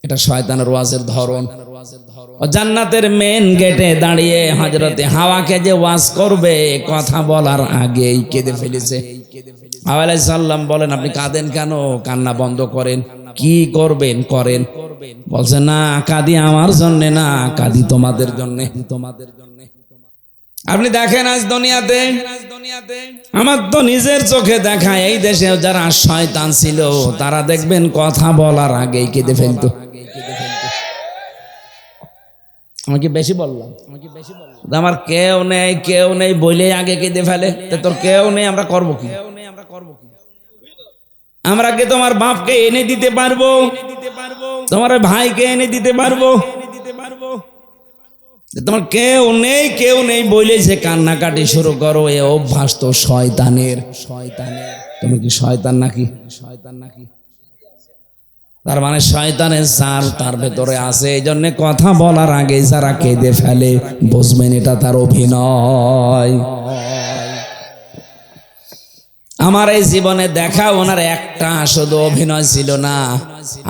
এটা শয়তানের ওয়াজের ধরন। জান্নাতের মেন গেটে দাঁড়িয়ে হযরতে হাওয়াকে যে ওয়াজ করবে, কথা বলার আগেই কেঁদে ফেলেছে। হাওয়া আলাইহিস সালাম বলেন, আপনি কাঁদেন কেন? কান্না বন্ধ করেন। কি করবেন করেন। বলছে না, কাঁদি আমার জন্য না, কাঁদি তোমাদের জন্য। আপনি দেখেন আজ দুনিয়াতে আমার তো নিজের চোখে দেখা এই দেশে যারা শয়তান ছিল তারা দেখবেন কথা বলার আগেই কেঁদে ফেলতো। আমাকে বেশি বললাম, আমার কেউ নেই বলে আগে কেঁদে ফেলে। তোর কেউ নেই, আমরা করবো কি? আমরা কি তোমার বাপকে এনে দিতে পারবো? তোমার ভাইকে এনে দিতে পারবো? তোমার কেউ নেই বলে যে কান্নাকাটি শুরু করো, এ অভ্যাস তো শয়তানের। তুমি কি শয়তান নাকি? তার মানে শয়তানের জাল তার ভেতরে আছে। এই জন্য কথা বলার আগে যারা কেঁদে ফেলে বুঝবেন এটা তার অভিনয়। আমার এই জীবনে দেখা ওনার একটা শুধু অভিনয় ছিল না।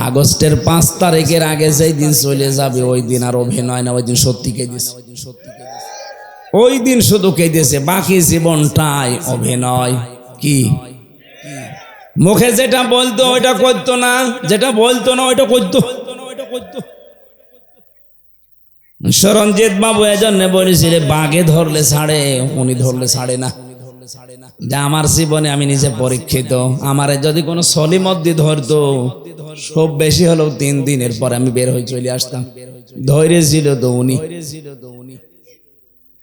আগস্টের 5 তারিখের আগে যেই দিন চলে যাবে ওই দিন আর অভিনয় না, ওই দিন সত্যি কেঁদেছে। ওই দিন শুধু কেঁদেছে, বাকি জীবনটাই অভিনয়। কি মুখে যেটা বলতো ওইটা করতো না, যেটা বলতো না ওইটা করতো। সরঞ্জিৎ বাবু এজন্য বলেছিলেন বাঘে ধরলে ছাড়ে, উনি ধরলে ছাড়ে না। যা আমার জীবনে আমি নিজে পরীক্ষিত। আমারে যদি কোনো সলিমদ্দি ধরতো খুব বেশি হলেও 3 দিনের পর আমি বের হয়ে চলে আসতাম। ধৈর্যশীল তো উনি,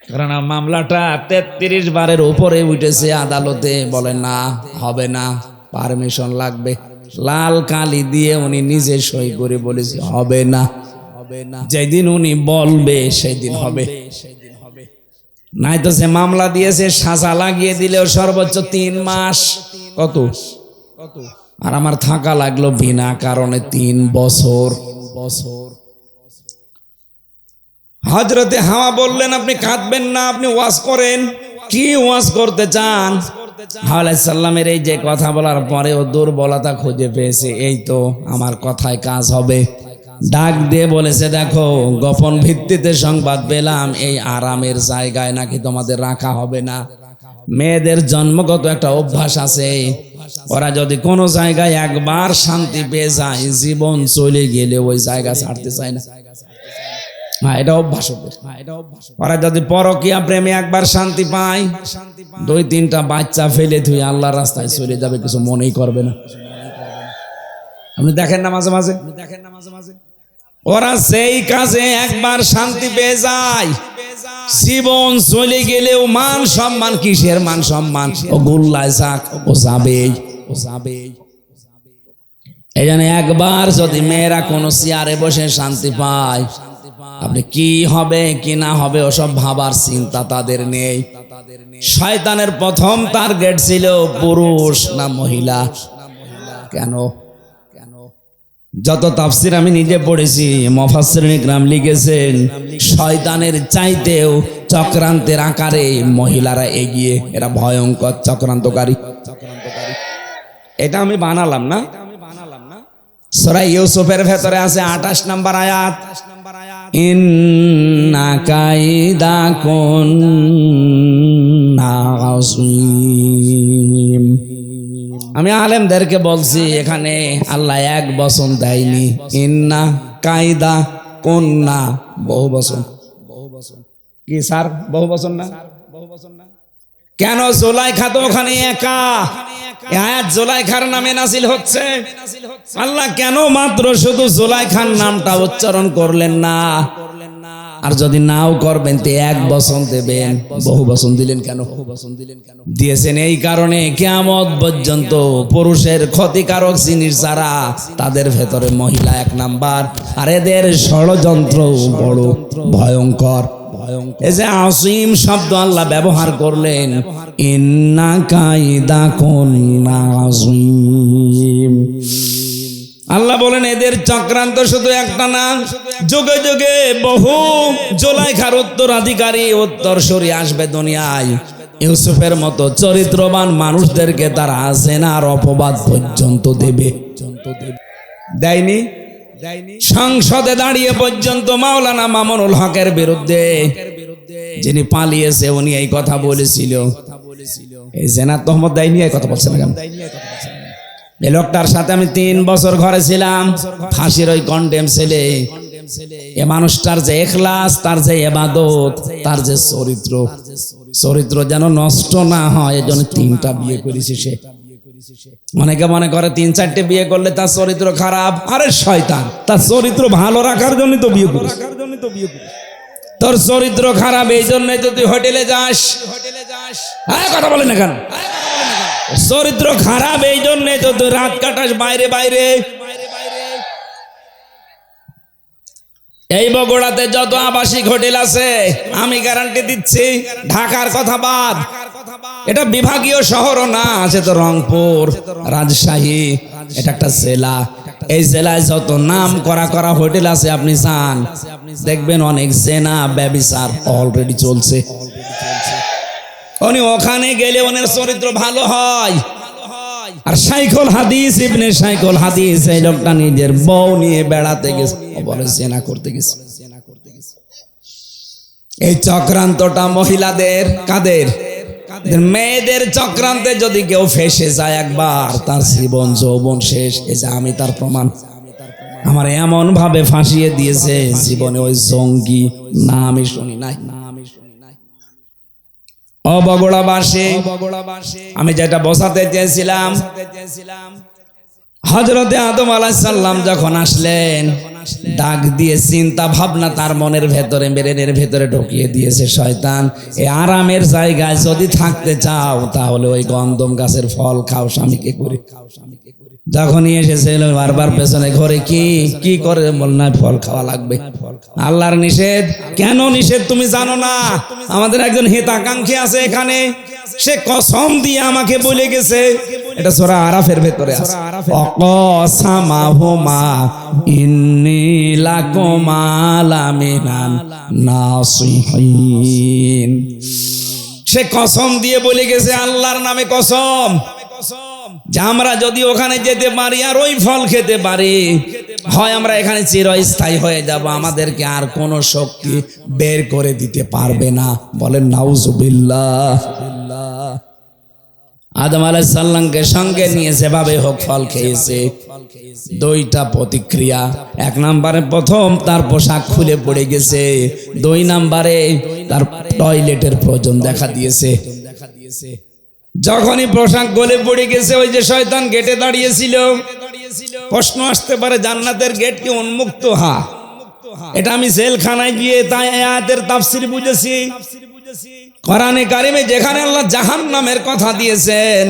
কারণ মামলাটা 33 বারের উপরে উঠেছে আদালতে। বলে না, হবে না, পারমিশন লাগবে। লাল কালি দিয়ে উনি নিজে সই করে বলেছে হবে না, যেদিন উনি বলবে সেই দিন হবে। নাই তো সে মামলা দিয়েছে, সাজা লাগিয়ে দিলেও সর্বোচ্চ 3 মাস। কত আর আমার থাকা লাগলো বিনা কারণে 3 বছর। হযরতে হাওয়া বললেন আপনি কাঁদবেন না, আপনি ওয়াজ করেন। কি ওয়াজ করতে চান? হাওয়া আলাইহিস সালামের এই যে কথা বলার পরে ও দুর্বলতা খুঁজে পেয়েছে, এই তো আমার কথায় কাজ হবে। ডাক দিয়ে বলেছে দেখো, গোপন ভিত্তিতে সংবাদ পেলাম এই আরামের জায়গায় নাকি তোমাদের রাখা হবে না। মেয়েদের জন্মগত একটা অভ্যাস আছে, ওরা যদি কোনো জায়গায় একবার শান্তি পেয়ে যায় জীবন চলে গেলে ওই জায়গা ছাড়তে চায় না। হ্যাঁ, এটা অভ্যাস ওদের। ওরা যদি পরকীয়া প্রেমে একবার শান্তি পায় 2-3টা বাচ্চা ফেলে তুই আল্লাহর রাস্তায় চলে যাবে, কিছু মনেই করবে না। আপনি দেখেন না মাঝে মাঝে ওরা সেই কাজে একবার শান্তি পেয়ে যায়, জীবন চলে গেলেও মান সম্মান, কিসের মান সম্মান, ও গোল্লায় যাক ও যাবেই। এই জন্য একবার যদি মেয়েরা কোনো চেয়ারে বসে শান্তি পায়, আপনি কি হবে কি না হবে ওসব ভাবার চিন্তা তাদের নেই। শয়তানের প্রথম টার্গেট ছিল পুরুষ না মহিলা। কেন? যত তাফসির আমি নিজে পড়েছি, মুফাসসিরিন ইকরাম লিখেছেন শয়তানের চাইতেও চক্রান্তের আকারে মহিলারা এগিয়ে, এরা ভয়ঙ্কর চক্রান্তকারী। এটা আমি বানালাম না, সূরা ইউসুফের ভেতরে আছে 28 নম্বর আয়াত, ইন্না কাইদা কুন্না আযীম। আমি আলেমদেরকে বলছি এখানে আল্লাহ এক বচন দেয়নি, ইন্না কাইদা কুন্না বহু বচন। কি স্যার বহু বচন না? কেন? জুলাইখা তো ওখানে একা। আয়াত জুলাইখার নামে নাজিল হচ্ছে। আল্লাহ কেন মাত্র শুধু জুলাইখার নামটা উচ্চারণ করলেন না? আর যদি নাও করবেন তো এক বচন দেবেন, বহু বচন দিলেন কেন? দিয়েছেন এই কারণে কিয়ামত পর্যন্ত পুরুষের ক্ষতিকারক জিনিস যারা, তাদের ভেতরে মহিলা 1 নাম্বার। আর এদের ষড়যন্ত্র বড় ভয়ঙ্কর। এই যে আসিম শব্দ আল্লাহ ব্যবহার করলেন, ইন্না কাইদা কুন্না আযীম। আল্লাহ বলেন এদের চক্রান্ত শুধু একটা না, যুগে যুগে বহু জুলাইখার উত্তরাধিকারী উত্তরসূরি আসবে দুনিয়ায়। ইউসুফের মতো চরিত্রবান মানুষদেরকে তারা জেনার অপবাদ পর্যন্ত দেবে। দেয়নি? সংসদে দাঁড়িয়ে পর্যন্ত মাওলানা মামুনুল হকের বিরুদ্ধে, যিনি পালিয়েছে, উনি এই কথা বলেছিল। এই জেনার তহমত দেয়নি, এই কথা বলছেন কেন? এই লোকটার সাথে আমি 3 বছর ঘরে ছিলাম, ফাঁসির ওই কন্ডেম ছেলে। এ মানুষটার যে ইখলাস, তার যে ইবাদত, তার যে চরিত্র যেন নষ্ট না হয়, এজন্য 3টা বিয়ে করেছে সে। অনেকে মনে করে 3-4টে বিয়ে করলে তার চরিত্র খারাপ। আরে শয়তান, তার চরিত্র ভালো রাখার জন্য তো বিয়ে করিস। তোর চরিত্র খারাপ এই জন্যই তো তুই হোটেলে যাস। হ্যাঁ, কথা বলেন না কেন? চরিত্র খারাপ এই জন্যই তো তুই রাত কাটাস বাইরে বাইরে। এই বগুড়াতে যত আবাসিক হোটেল আছে, আমি গ্যারান্টি দিচ্ছি, ঢাকার কথা বাদ, এটা বিভাগীয় শহরও না, আছে তো রংপুর, রাজশাহী, এটা একটা জেলা। এই জেলায় যত নাম করা হোটেল আছে, আপনি যান দেখবেন অনেক জেনা ব্যভিচার অলরেডি চলছে। উনি ওখানে গেলে ওনার চরিত্র ভালো হয়। আর শাইখুল হাদিস, ইবনে শাইখুল হাদিস, এই লোকটা নিজের বউ নিয়ে বেড়াতে গেছে, বলে জেনা করতে গেছে। এই চক্রান্তটা মহিলাদের, কাদের? মেয়েদের চক্রান্তে যদি কেউ ফেসে যায় একবার, তার জীবন যৌবন শেষ। এই যে আমি তার প্রমাণ। আমার এমন ভাবে ফাঁসিয়ে দিয়েছে, জীবনে ওই জঙ্গি না আমি শুনি নাই। ও বগুড়াবাসী, আমি যেটা বোঝাতে চেয়েছিলাম, হযরতে আদম আলাইহিস সালাম যখন আসলেন, ডাক দিয়ে চিন্তা ভাবনা তার মনের ভেতরে, ব্রেনের ভেতরে ঢুকিয়ে দিয়েছে শয়তান। এই আরামের জায়গায় যদি থাকতে চাও, তাহলে ওই গন্ধম গাছের ফল খাও, স্বামীকে করে। যখনই এসেছিল বারবার পেছনে ঘরে কি করে বল না, ফল খাওয়া লাগবে। আল্লাহর নিষেধ। কেন নিষেধ তুমি জানো না? আমাদের একজন হিতাকাঙ্ক্ষী আছে এখানে, সে কসম দিয়ে আমাকে বলে গেছে, এটা সূরা আরাফের ভেতরে আছে, অকসামাহুমা ইন্নী লাকুমা লামিনান নাসিহিন। সে কসম দিয়ে বলে গেছে, আল্লাহর নামে কসম, যে আমরা যদি ওখানে যেতে পারি আর ওই ফল খেতে পারি, হয় আমরা এখানে চিরস্থায়ী হয়ে যাব, আমাদেরকে আর কোনো শক্তি বের করে দিতে পারবে না। বলেন নাউজুবিল্লাহ। আদম আলাইহিস সালামকে সঙ্গে নিয়ে যেভাবে হোক ফল খেয়েছে। 2টা প্রতিক্রিয়া। 1 নম্বরে প্রথম তার পোশাক খুলে পড়ে গেছে, 2 নম্বরে তার টয়লেটের প্রয়োজন দেখা দিয়েছে। যখনই পোশাক গলে পড়ে গেছে, ওই যে শয়তান গেটে দাঁড়িয়েছিল, প্রশ্ন আসতে পারে জান্নাতের গেট কি উন্মুক্ত? হ্যাঁ, এটা আমি জেলখানায় গিয়ে তাই আয়াতের তাফসীর বুঝেছি। কোরআনে কারিমে যেখানে আল্লাহ জাহান্নামের কথা দিয়েছেন,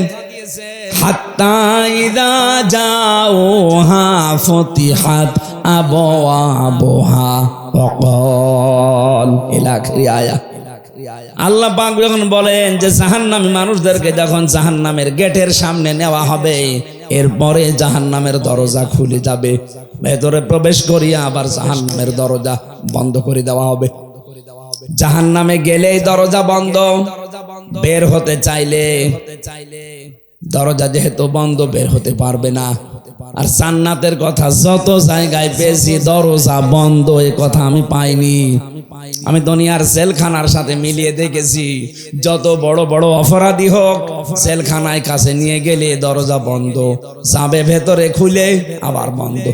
হাত্তা ইযা জাউহা ফুতিহাত আবওয়াবুহা ওয়া ক্বাল ইলা আখিরি আয়াত। আল্লাহ পাক যখন বলেন যে জাহান্নামী মানুষদেরকে যখন জাহান্নামের গেটের সামনে নেওয়া হবে, এরপরে জাহান্নামের দরজা খুলে যাবে, ভেতরে প্রবেশ করিয়া আবার জাহান্নামের দরজা বন্ধ করে দেওয়া হবে। জাহান্নামে গেলেই দরজা বন্ধ, বের হতে চাইলে দরজা যেহেতু বন্ধ, বের হতে পারবে না। আর জান্নাতের কথা যত জায়গায় পেয়েছি, দরজা বন্ধ এ কথা আমি পাইনি। আমি দুনিয়ার জেলখানার সাথে মিলিয়ে দেখেছি, যত বড় বড় অপরাধী হোক, জেলখানায় কাছে নিয়ে গেলে দরজা বন্ধ, যাবে ভেতরে খুলে আবার বন্ধ,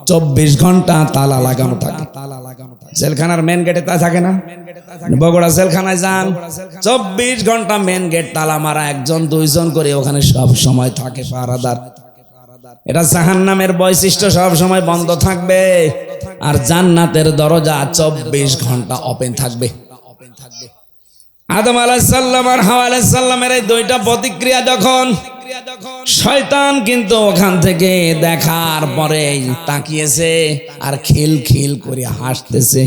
24 ঘন্টা তালা লাগানো থাকে। জেলখানার মেন গেটে তা থাকে না? বগুড়া জেলখানায় যান, 24 ঘন্টা মেন গেট তালা মারা, 1-2 করে ওখানে সব সময় থাকে পাহারাদার। এটা জাহান্নামের বৈশিষ্ট্য, সব সময় বন্ধ থাকবে। আর জান্নাতের দরজা 24 ঘন্টা ওপেন থাকবে। আদম আলাইহিস সালাম আর হাওয়া আলাইহিস সালামের এই 2টা প্রতিক্রিয়া যখন, শয়তান কিন্তু ওখান থেকে দেখার পরে তাকিয়েছে আর খিলখিল করে হাসতেছে।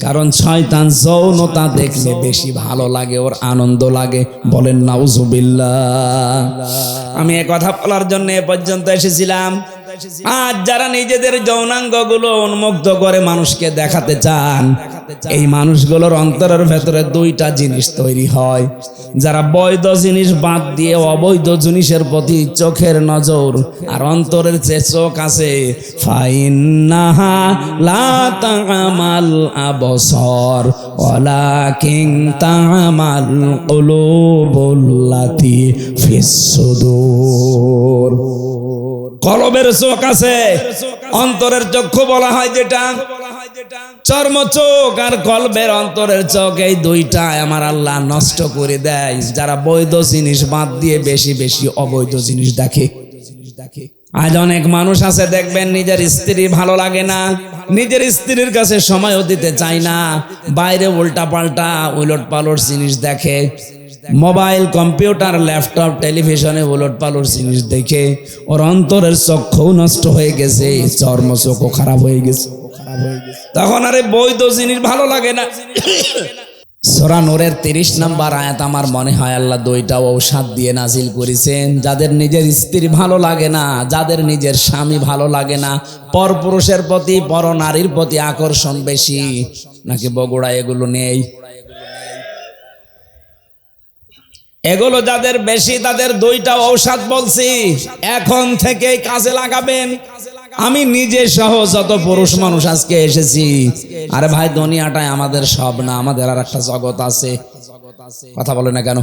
কারণ শয়তান যৌনতা দেখলে বেশি ভালো লাগে, ওর আনন্দ লাগে। বলেন নাউজুবিল্লাহ। আমি এই কথা বলার জন্য এ পর্যন্ত এসেছিলাম। আজ যারা নিজেদের যৌনাঙ্গগুলো উন্মুক্ত করে মানুষকে দেখাতে চান, এই মানুষগুলোর অন্তরের ভেতরে 2টা জিনিস তৈরি হয়। যারা বৈধ জিনিস বাদ দিয়ে অবৈধ জিনিসের প্রতি চোখের নজর আর অন্তরের যে চোখ আছে, ফাইন্নাহা লা তা'মাল আবসার ওয়ালাকিন তা'মাল কুলুবুল্লাতী ফিস সুদূর। কলবের চোখ আছে, অন্তরের চক্ষু বলা হয় যেটা, চর্ম চোখ আর কলবের অন্তরের চোখ, এই দুইটা আমার আল্লাহ নষ্ট করে দেয় যারা বৈধ জিনিস বাদ দিয়ে বেশি বেশি অবৈধ জিনিস দেখে। আজ অনেক মানুষ আছে দেখবেন নিজের স্ত্রী ভালো লাগে না, নিজের স্ত্রীর কাছে সময়ও দিতে চায় না, বাইরে উল্টা পাল্টা উলট পালট জিনিস দেখে, মোবাইল কম্পিউটার ল্যাপটপ টেলিভিশনে উলট পালট জিনিস দেখে ওর অন্তরের চক্ষু নষ্ট হয়ে গেছে, চর্ম চক্ষু খারাপ হয়ে গেছে। তখন আরে বৈধ জিনিস ভালো লাগে না। সূরা নূরের 30 নম্বর আয়াত আমার মনে হয় আল্লাহ দুইটা ঔষধ দিয়ে নাজিল করেছেন। যাদের নিজের স্ত্রী ভালো লাগে না, যাদের নিজের স্বামী ভালো লাগে না, পরপুরুষের প্রতি পর নারীর প্রতি আকর্ষণ বেশি, নাকি বগুড়া এগুলো নেই? এগুলো যাদের বেশি তাদের দুইটা ঔষধ বলছি, এখন থেকে কাজে লাগাবেন। আমি নিজে সহ যত পুরুষ মানুষ আজকে এসেছি, আরে ভাই দুনিয়াটাই আমাদের সব না, আমাদের আর একটা জগৎ আছে। কথা বলে না কেন?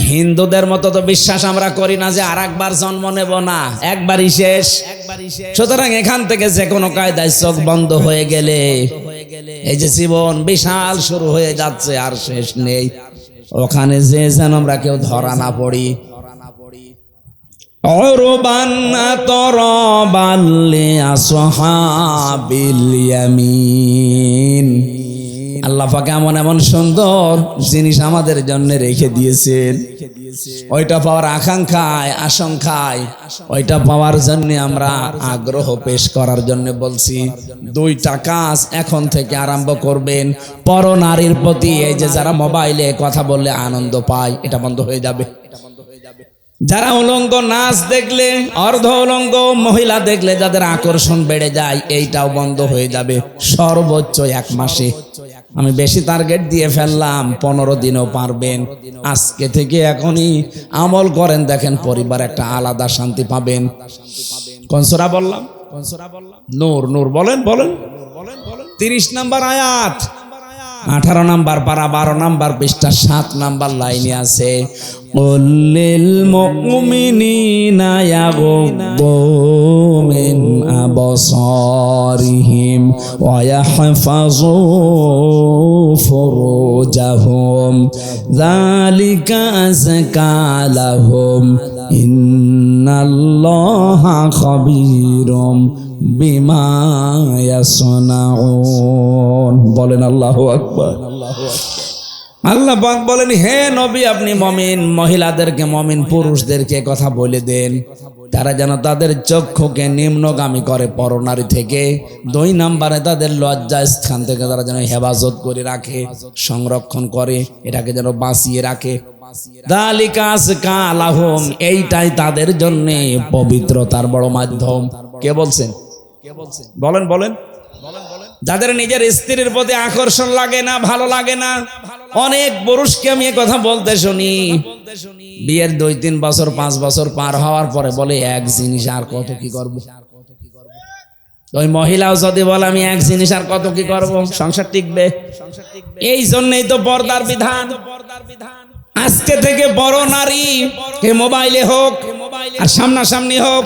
হিন্দুদের মতো তো বিশ্বাস আমরা করি না যে আর একবার জন্ম নেব না, একবারই শেষ। সুতরাং এখান থেকে যে কোনো কায়দায় চোখ বন্ধ হয়ে গেলে এই যে জীবন বিশাল শুরু হয়ে যাচ্ছে, আর শেষ নেই। ওখানে যে যেন আমরা কেউ ধরা না পড়ি। অরবান তরবান লিআসহাবিল ইয়ামিন। আল্লাহ পাক এমন এমন সুন্দর জিনিস আমাদের জন্য রেখে দিয়েছেন, ওইটা পাওয়ার আকাঙ্ক্ষায় আশঙ্কায় ওইটা পাওয়ার জন্য আমরা আগ্রহ পেশ করার জন্য বলছি। দুইটা কাজ এখন থেকে আরম্ভ করবেন। পর নারীর প্রতি এই যে যারা মোবাইলে কথা বললে আনন্দ পায়, এটা বন্ধ হয়ে যাবে। যারা উলঙ্গ নাচ দেখলে, অর্ধ উলঙ্গ মহিলা দেখলে যাদের আকর্ষণ বেড়ে যায়, এইটাও বন্ধ হয়ে যাবে সর্বোচ্চ 1 মাসে। আমি বেশি টার্গেট দিয়ে ফেললাম, 15 দিনও পারবেন। আজকে থেকে এখনই আমল করেন, দেখেন পরিবার একটা আলাদা শান্তি পাবেন। কোন সূরা বললাম? নূর। নূর বলেন বলেন 30 নম্বর আয়াত, 18 নম্বর পারা, 12 নম্বর পৃষ্ঠা, 7 নম্বর লাইনে আছে, কুল্লিল মুমিনিনা ইয়াগুদ্দু মিন আবসারিহিম ওয়া ইয়াহফাযু ফুরুজাহুম যালিকা আযকা লাহুম ইন্নাল্লাহা খাবীরুম বিমা ইয়াসনাউন। বলেন আল্লাহু আকবার। আল্লাহ পাক বলেন, হে নবী আপনি মুমিন মহিলাদেরকে, মুমিন পুরুষদেরকে কথা বলে দেন, তারা যেন তাদের চক্ষুকে নিম্নগামী করে পরনারী থেকে। 2 নম্বরে তাদের লজ্জা স্থান থেকে তারা যেন হেফাজত করে রাখে, সংরক্ষণ করে, এটাকে যেন বাঁচিয়ে রাখে। যালিকা আযকা লাহুম, এইটাই তাদের জন্য পবিত্রতার বড় মাধ্যম। কে বলছেন? বলেন বলেন। যাদের নিজের স্ত্রীর প্রতি আকর্ষণ লাগে না, ভালো লাগে না, অনেক পুরুষকে আমি কথা বলতে শুনি, বিয়ের 2-3 বছর 5 বছর পার হওয়ার পরে বলে এক জিনিস আর কত কি করব। ওই মহিলাও যদি বলে আমি এক জিনিস আর কত কি করব, সংসার টিকবে? এই জন্যই তো পর্দার বিধান। আজকে থেকে বড় নারী কে মোবাইলে হোক আর সামনাসামনি হোক,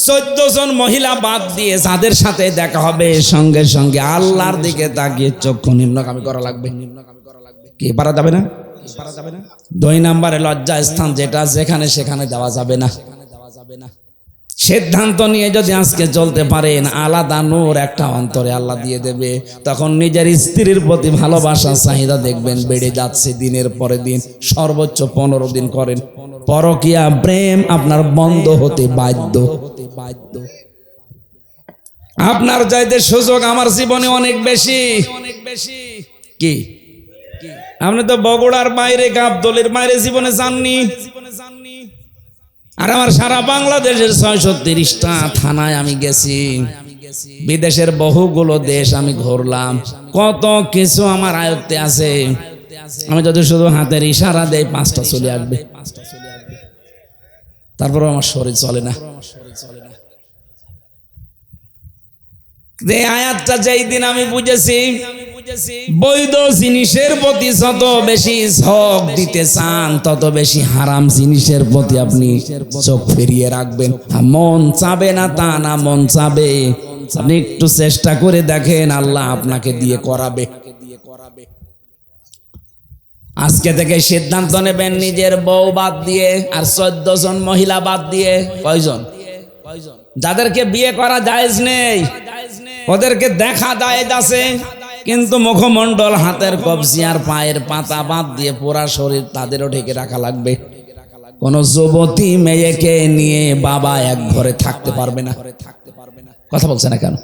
14 জন মহিলা বাদ দিয়ে যাদের সাথে দেখা হবে সঙ্গে সঙ্গে আল্লাহর দিকে তাকিয়ে চক্ষু নিম্নগামী করা লাগবে। কি পারা যাবে না? 2 নম্বরে লজ্জা স্থান, যেটা যেখানে সেখানে দেওয়া যাবে না। সিদ্ধান্ত নিয়ে যদি আজকে চলতে পারেন, আলাদা নূর একটা অন্তরে আল্লাহ দিয়ে দেবে। তখন নিজের স্ত্রীর প্রতি ভালোবাসা চাহিদা দেখবেন বেড়ে যাচ্ছে দিনের পরে দিন। সর্বোচ্চ 15 দিন করেন, পরকীয়া প্রেম আপনার বন্ধ হতে বাধ্য। আপনার চাইতে সুযোগ আমার জীবনে অনেক বেশি। কি আপনি তো বগুড়ার বাইরে, গাবতলীর বাইরে জীবনে যাননি, আর আমার সারা বাংলাদেশের 630টা থানায় আমি গেছি, বিদেশের বহুগুলো দেশ আমি ঘুরলাম, কত কিছু আমার আয়ত্তে আছে। আমি যদি শুধু হাতের ইশারা দেই 5টা চলে আসবে, তারপর আমার শরীর চলে না। এই আয়াতটা যেই দিন আমি বুঝেছি, বৈধ জিনিসের প্রতি যত বেশি ঝোঁক দিতে চান তত বেশি হারাম জিনিসের প্রতি আপনি চোখ ফিরিয়ে রাখবেন। মন চাবে না তা না, মন চাবে। আপনি একটু চেষ্টা করে দেখেন, আল্লাহ আপনাকে দিয়ে করাবে। আজকে থেকে সিদ্ধান্ত নেবেন নিজের বউ বাদ দিয়ে আর 14 জন মহিলা বাদ দিয়ে। কয়জন? যাদেরকে বিয়ে করা জায়েজ নেই ওদেরকে দেখা জায়েজ আছে, কিন্তু মুখমণ্ডল, হাতের কবজি আর পায়ের পাতা বাদ দিয়ে পুরা শরীর তাদেরও ঢেকে রাখা লাগবে। কোন যুবতী মেয়েকে নিয়ে বাবা এক ঘরে থাকতে পারবে না। কথা বলছে না কেন?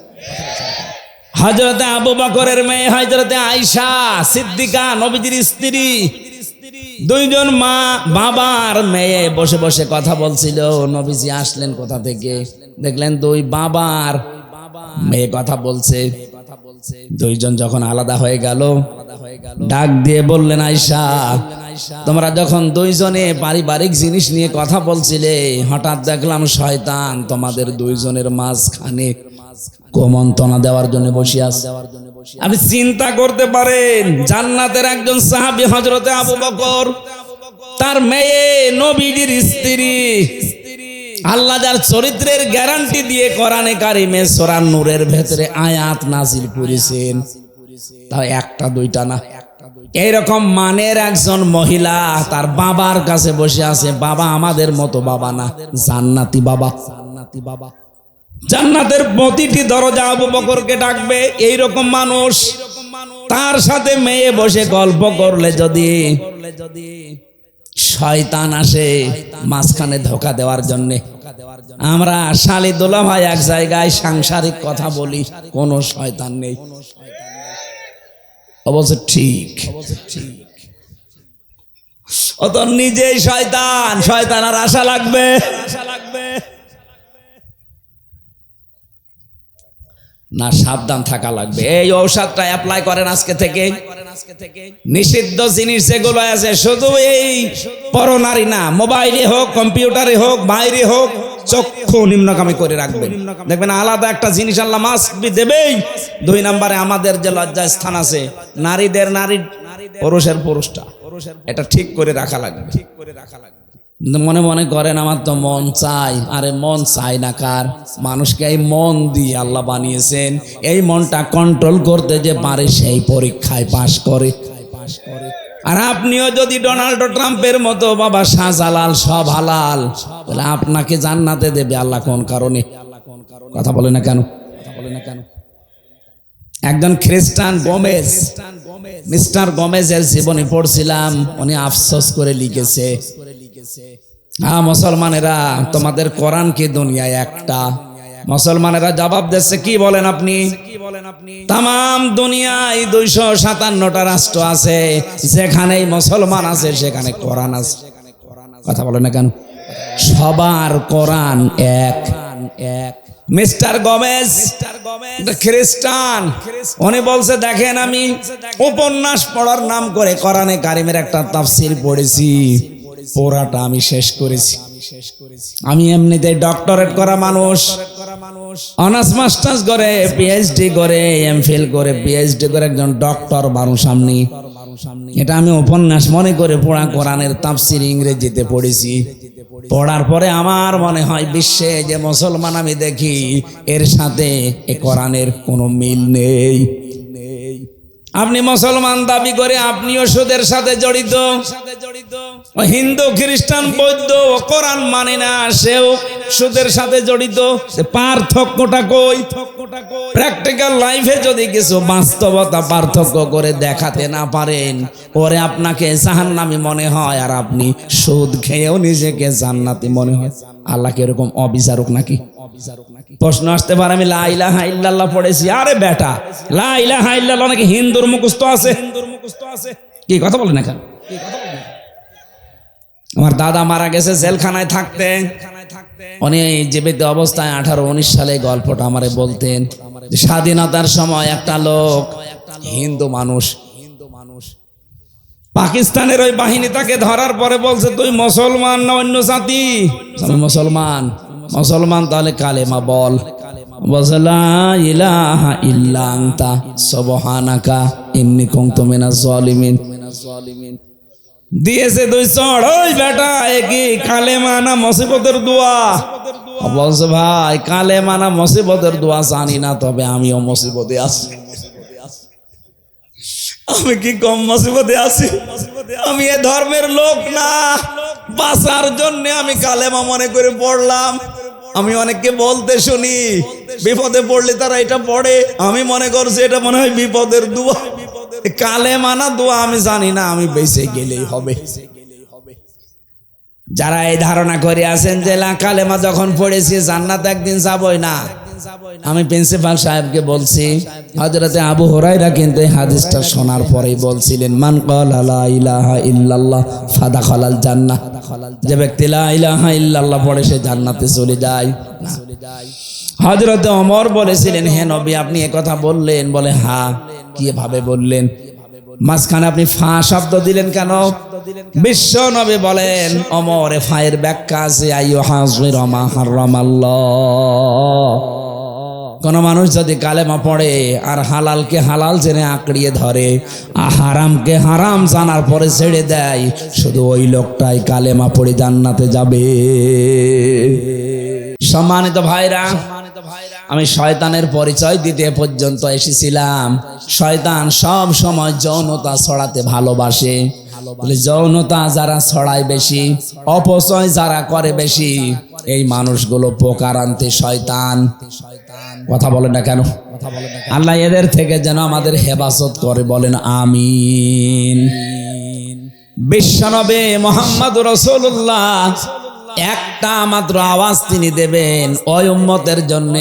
হযরতে আবু বকরের মেয়ে হযরতে আয়েশা সিদ্দিকা, নবীজির স্ত্রী, দুইজন মা বাবার মেয়ে বসে বসে কথা বলছিল। নবীজি আসলেন কোথা থেকে, দেখলেন দুই বাবার মেয়ে কথা বলছে। দুইজন যখন আলাদা হয়ে গেল, ডাক দিয়ে বললেন, আয়েশা, তোমরা যখন দুইজনে পারিবারিক জিনিস নিয়ে কথা বলছিলে, হঠাৎ দেখলাম শয়তান তোমাদের দুইজনের মাঝখানে কুমন্ত্রণা দেওয়ার জন্য বসে আছে। আপনি চিন্তা করতে পারেন, জান্নাতের একজন সাহাবী হযরতে আবু বকর, তার মেয়ে নবীজির স্ত্রী, আল্লাহ যার চরিত্রের গ্যারান্টি দিয়ে কোরআনে কারিমে সূরা নূরের ভেতরে আয়াত নাজিল করেছেন, তাও একটা দুইটা না। এইরকম মানের একজন মহিলা তার বাবার কাছে বসে আছে। বাবা আমাদের মতো বাবা না, জান্নাতি বাবা। জান্নাতের প্রতিটি দরজা আবু বকরকে ডাকবে। এইরকম মানুষ, তার সাথে মেয়ে বসে গল্প করলে যদি শয়তান আসে মাঝখানে ধোঁকা দেওয়ার জন্য। আমরা শালি দোলা ভাই এক জায়গায় সাংসারিক কথা বলি, কোন শয়তান নেই। অবশ্য ঠিক, ও তো নিজেই শয়তান। শয়তান আর আশা লাগবে? না, সাবধান থাকা লাগবে। এই ঔষধটা অ্যাপ্লাই করেন আজকে থেকে। নিষিদ্ধ জিনিস যেগুলো আছে, শুধু এই পরনারী না, মোবাইলে হোক, কম্পিউটারে হোক, বাইরে হোক, চক্ষু নিম্নগামী করে রাখবেন। দেখবেন আলাদা একটা জিনিস আল্লাহ মাস্ক বি দেবেই। 2 নম্বরে আমাদের যে লজ্জা স্থান আছে, নারীদের নারী, পুরুষের পুরুষটা, এটা ঠিক করে রাখা লাগবে। মনে মনে করেন আমার তো মন চাই। আরে মন চাই না কার? মানুষকে এই মন দিয়ে আল্লাহ বানিয়েছেন। এই মনটা কন্ট্রোল করতে যে পারে সেই পরীক্ষায় পাশ করে। আর আপনিও যদি ডোনাল্ড ট্রাম্পের মতো বাবা শাহজালাল সব হালাল, তাহলে আপনাকে জান্নাতে দেবে আল্লাহ কোন কারণে? কথা বলে না কেন? একজন খ্রিস্টান গোমেজ, মিস্টার গোমেজের জীবনী পড়ছিলাম, উনি আফসোস করে লিখেছে, হ্যাঁ মুসলমানেরা, তোমাদের কোরআন কি দুনিয়ায় একটা? মুসলমানেরা জবাব দিচ্ছে, কি বলেন আপনি? তাম দুনিয়ায় 257টা রাষ্ট্র আছে, যেখানেই মুসলমান আছে সেখানে কোরআন আছে। কথা বলে না কেন? সবার কোরআন এক। মিস্টার গোমেজ খ্রিস্টান, উনি বলছে, দেখেন আমি উপন্যাস পড়ার নাম করে কোরআনে কারিমের একটা তাফসীর পড়েছি, পুরাটা আমি শেষ করেছি। আমি এমনিতে ডক্টরেট করা মানুষ, অনার্স মাস্টার্স করে, পিএইচডি করে, এমফিল করে, পিএইচডি করে একজন ডক্টর মানুষ সামনে। এটা আমি উপন্যাস মনে করে পড়া কোরআনের তাফসীর ইংরেজিতে পড়েছি। পড়ার পরে আমার মনে হয় বিশ্বে যে মুসলমান আমি দেখি, এর সাথে এ কোরআনের কোনো মিল নেই। আপনি মুসলমান দাবি করে আপনিও সুদের সাথে জড়িত, হিন্দু খ্রিস্টান বৌদ্ধ কোরআন মানে না, সেও সুদের সাথে জড়িত। পার্থক্যটা কই? প্র্যাকটিক্যাল লাইফে যদি কিছু বাস্তবতা পার্থক্য করে দেখাতে না পারেন, ওরে আপনাকে জাহান্নামী মনে হয়, আর আপনি সুদ খেয়েও নিজেকে জান্নাতি মনে হয়। আল্লাহ কি এরকম অবিচারক নাকি? প্রশ্ন আসতে পারে, আমি লা ইলাহা ইল্লাল্লাহ পড়েছি। আরে বেটা, লা ইলাহা ইল্লাল্লাহ নাকি হিন্দুর মুখস্থ আছে? কি কথা বলেন এখন? আমার দাদা মারা গেছে জেলখানায় থাকতে, উনি জীবিত অবস্থায় 18-19 সালে গল্পটা আমারে বলতেন। স্বাধীনতার সময় একটা লোক, হিন্দু মানুষ, পাকিস্তানের ওই বাহিনী তাকে ধরার পরে বলছে, তুই মুসলমান না অন্য জাতি? মুসলমান। মুসলমান, তাহলে কালেমা বল। বলছে লা ইলাহা ইল্লা আনতা সুবহানাকা ইন্নী কুনতু মিনাজ জালিমিন। দিয়েছে 2 চড়। ওই বেটা এ কি কালেমা না মুসিবতের দোয়া? বলছে ভাই কালেমা না মুসিবতের দোয়া জানি না, তবে আমিও মুসিবতে আছি। আমি কি কম মুসিবতে আছি? আমি এ ধর্মের লোক না, বাঁচার জন্য আমি কালেমা মনে করে পড়লাম। আমি অনেককে বলতে শুনি বিপদে পড়লে তারা এটা পড়ে, আমি মনে করছি এটা মনে হয় বিপদের দোয়া। কালেমা না দোয়া আমি জানি না, আমি বেঁচে গেলেই হবে। যারা এই ধারণা করে আছেন যে কালেমা যখন পড়েছি জান্নাত একদিন যাবই না, আমি প্রিন্সিপাল সাহেবকে বলছি, হযরতে আবু হুরায়রা কিন্তু এই হাদিসটা শোনার পরেই বলছিলেন, মান ক্বালা লা ইলাহা ইল্লাল্লাহ ফাদাখালাল জান্নাহ। যে ব্যক্তি লা ইলাহা ইল্লাল্লাহ পড়ে সে জান্নাতে চলে যায়। হযরতে ওমর বলেছিলেন, হে নবী আপনি এ কথা বললেন? বলে হ্যাঁ। কিভাবে বললেন? মাঝখানে আপনি ফা শব্দ দিলেন কেন? বিশ্ব নবী বলেন, ওমর এ ফায়ের ব্যাখ্যা আছে, আইয়ুহাযির মা হারামাল্লাহ। কোন মানুষ যদি কালেমা পড়ে আর হালালকে হালাল জেনে আঁকড়িয়ে ধরে, আর হারামকে হারাম জানার পরে ছেড়ে দেয়, শুধু ওই লোকটাই কালেমা পড়ে জান্নাতে যাবে। সম্মানিত ভাইরা, আমি শয়তানের পরিচয় দিতে পর্যন্ত এসেছিলাম। শয়তান সব সময় যৌনতা ছড়াতে ভালোবাসে। যৌনতা যারা ছড়ায় বেশি, অপচয় যারা করে বেশি, এই মানুষগুলো পোকারান্তে শয়তান। কথা বলেন না কেন? আল্লাহ এদের থেকে যেন আমাদের হেফাজত করে, বলেন আমিন। বিশ্বনবী মুহাম্মদুর রাসূলুল্লাহ একটা মাত্র আওয়াজ তিনি দেবেন ওই উম্মতের জন্য,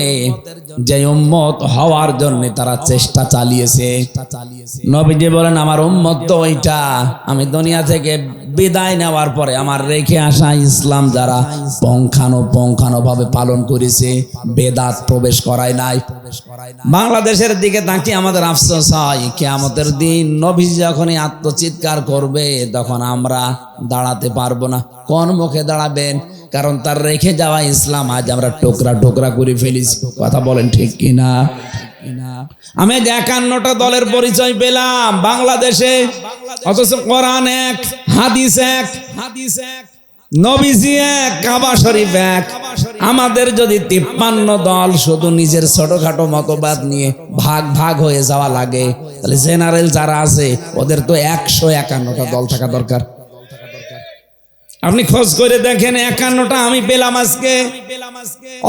যে উম্মত হওয়ার জন্য তারা চেষ্টা চালিয়েছে। নবীজি বলেন, আমার উম্মত তো ওইটা, আমি দুনিয়া থেকে বিদায় নেওয়ার পরে আমার রেখে আসা ইসলাম যারা পঙ্খানো ভাবে পালন করেছে, বেদাত প্রবেশ করায় নাই। বাংলাদেশের দিকে তাকিয়ে আমাদের আফসোস হয়, কিয়ামতের দিন নবী যখনই আত্মচিৎকার করবে তখন আমরা দাঁড়াতে পারবো না। কোন মুখে দাঁড়াবেন? কারণ তার রেখে যাওয়া ইসলাম আজ আমরা টোকরা টোকরা করে ফেলেছি। কথা বলেন ঠিক কিনা? আমি 51টা দলের পরিচয় পেলাম বাংলাদেশে, অথচ কোরআন এক, হাদিস এক, নবীজি এক, কাবা শরীফ এক। আমাদের যদি 53 দল শুধু নিজের ছোটখাটো মতবাদ নিয়ে ভাগ ভাগ হয়ে যাওয়া লাগে, তাহলে জেনারেল যারা আছে ওদের তো 151টা দল থাকা দরকার। আপনি খোঁজ করে দেখেন, 51টা আমি পেলাম আজকে।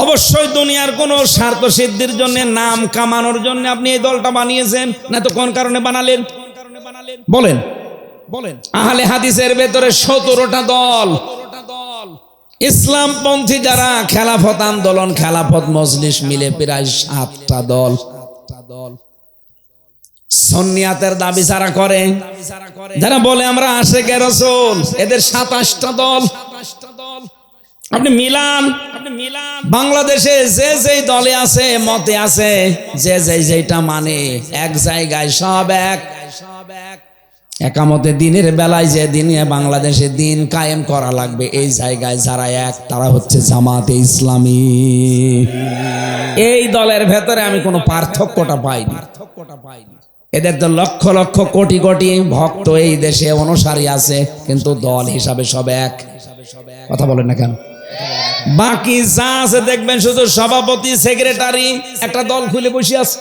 অবশ্যই দুনিয়ার কোন স্বার্থ সিদ্ধির জন্য, নাম কামানোর জন্য আপনি এই দলটা বানিয়েছেন, না তো কোন কারণে বানালেন? বলেন বলেন। আহলে হাদিসের ভেতরে 17টা দল। ইসলামপন্থী যারা খেলাফত আন্দোলন, খেলাফত মজলিস মিলে প্রায় 7টা দল। সুন্নিয়াতের দাবি যারা করে, যারা বলে আমরা আশিকে রাসূল, এদের 27টা দল। আপনি মিলান, বাংলাদেশে যে যেই দলে আছে, মতে আছে, যে যেইটা মানে, এক জায়গায় সব এক। একামতে দিনের বেলায় যে দিনে বাংলাদেশে দিন কায়েম করা লাগবে, এই জায়গায় যারা এক, তারা হচ্ছে জামাতে ইসলামী। এই দলের ভেতরে আমি কোনো পার্থক্যটা পাইনি। এদের তো লক্ষ লক্ষ কোটি কোটি ভক্ত এই দেশে, অনুসারী আছে, কিন্তু দল হিসাবে সব এক। কথা বলেন না কেন? বাকি যা আছে দেখবেন শুধু সভাপতি, সেক্রেটারি, একটা দল খুলে বসে আছে।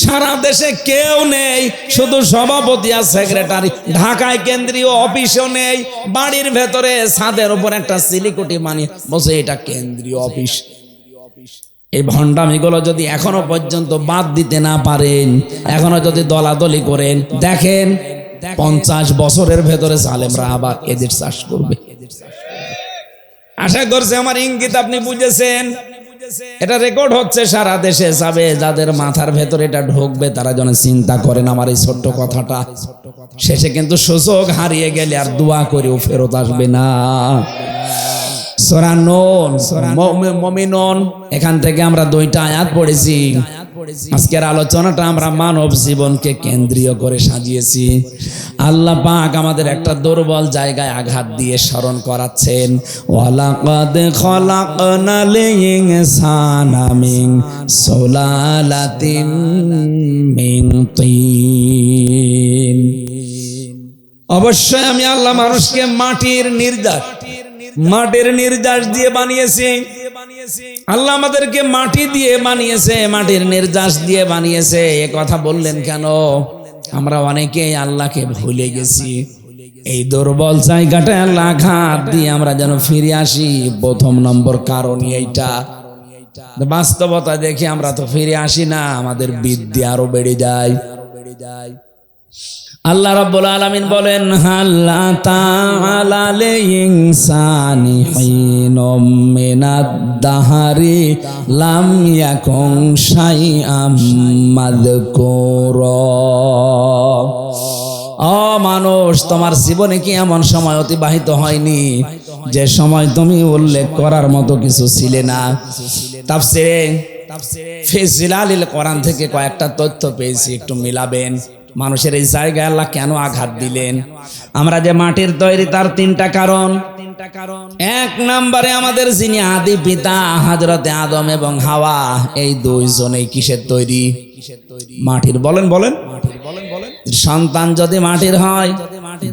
সারা দেশে কেউ নেই, শুধু সভাপতি আর সেক্রেটারি। ঢাকায় কেন্দ্রীয় অফিসও নেই, বাড়ির ভেতরে ছাদের উপর একটা সিলিকুটি মানিয়ে বসে, এটা কেন্দ্রীয় অফিস। এই ভণ্ডামিগুলো যদি এখনো পর্যন্ত বাদ দিতে না পারেন, এখনো যদি দলাদলি করেন, দেখেন 50 বছরের ভেতরে জালেমরা আবার এদের চাষ করবে। আশা করছি আমার ইঙ্গিত আপনি বুঝেছেন। এটা রেকর্ড হচ্ছে, সারা দেশে যাবে। যাদের মাথার ভেতরে এটা ঢুকবে তারা যেন চিন্তা করেন আমার এই ছোট্ট কথাটা। শেষে কিন্তু সুযোগ হারিয়ে গেলে আর দোয়া করেও ফেরত আসবে না। সূরা নূন, মুমিনুন, এখান থেকে আমরা 2টা আয়াত পড়েছি। আজকের আলোচনাটা আমরা মানব জীবনকে কেন্দ্রীয় করে সাজিয়েছি। আল্লাহ পাক আমাদের একটা দুর্বল জায়গায় আঘাত দিয়ে স্মরণ করাচ্ছেন, ওয়ালাকাদ খলাকনাল ইনসানা মিন সুলালাতিন মিন তিন। অবশ্যই আমি আল্লাহ মানুষকে মাটির নির্যাস দিয়ে বানিয়েছি। আল্লাহ আমাদেরকে মাটি দিয়ে বানিয়েছে, মাটির নির্যাস দিয়ে বানিয়েছে। এ কথা বললেন কেন? আমরা অনেকেই আল্লাহকে ভুলে গেছি। এই দুর্বল জায়গাটায় আল্লাহ আঘাত দিয়ে আমরা যেন ফিরে আসি, প্রথম নম্বর কারণ এইটা। বাস্তবতা দেখে আমরা তো ফিরে আসি না, আমাদের বিদ্যা আরো বেড়ে যায়। আল্লাহ রাব্বুল আলামিন বলেন, হাল্লা তাআলাল ইনসানি হিনুম মিনাদ দাহরি লাম ইয়াকুন শাইআম মাযকুরা। ও মানুষ, তোমার জীবনে কি এমন সময় অতিবাহিত হয়নি যে সময় তুমি উল্লেখ করার মতো কিছু ছিলে না? তাফসীরে ফি জিলালিল কোরআন থেকে কয়েকটা তথ্য পেয়েছি, একটু মিলাবেন। মানুষের এই জায়গায় আল্লাহ কেন আঘাত দিলেন? আমরা যে মাটির তৈরি, তার তিনটা কারণ। এক নম্বরে আমাদের যিনি আদি পিতা হযরতে আদম এবং হাওয়া, এই দুইজনেই কিসের তৈরি? মাটির। বলেন বলেন। সন্তান যদি মাটির হয়,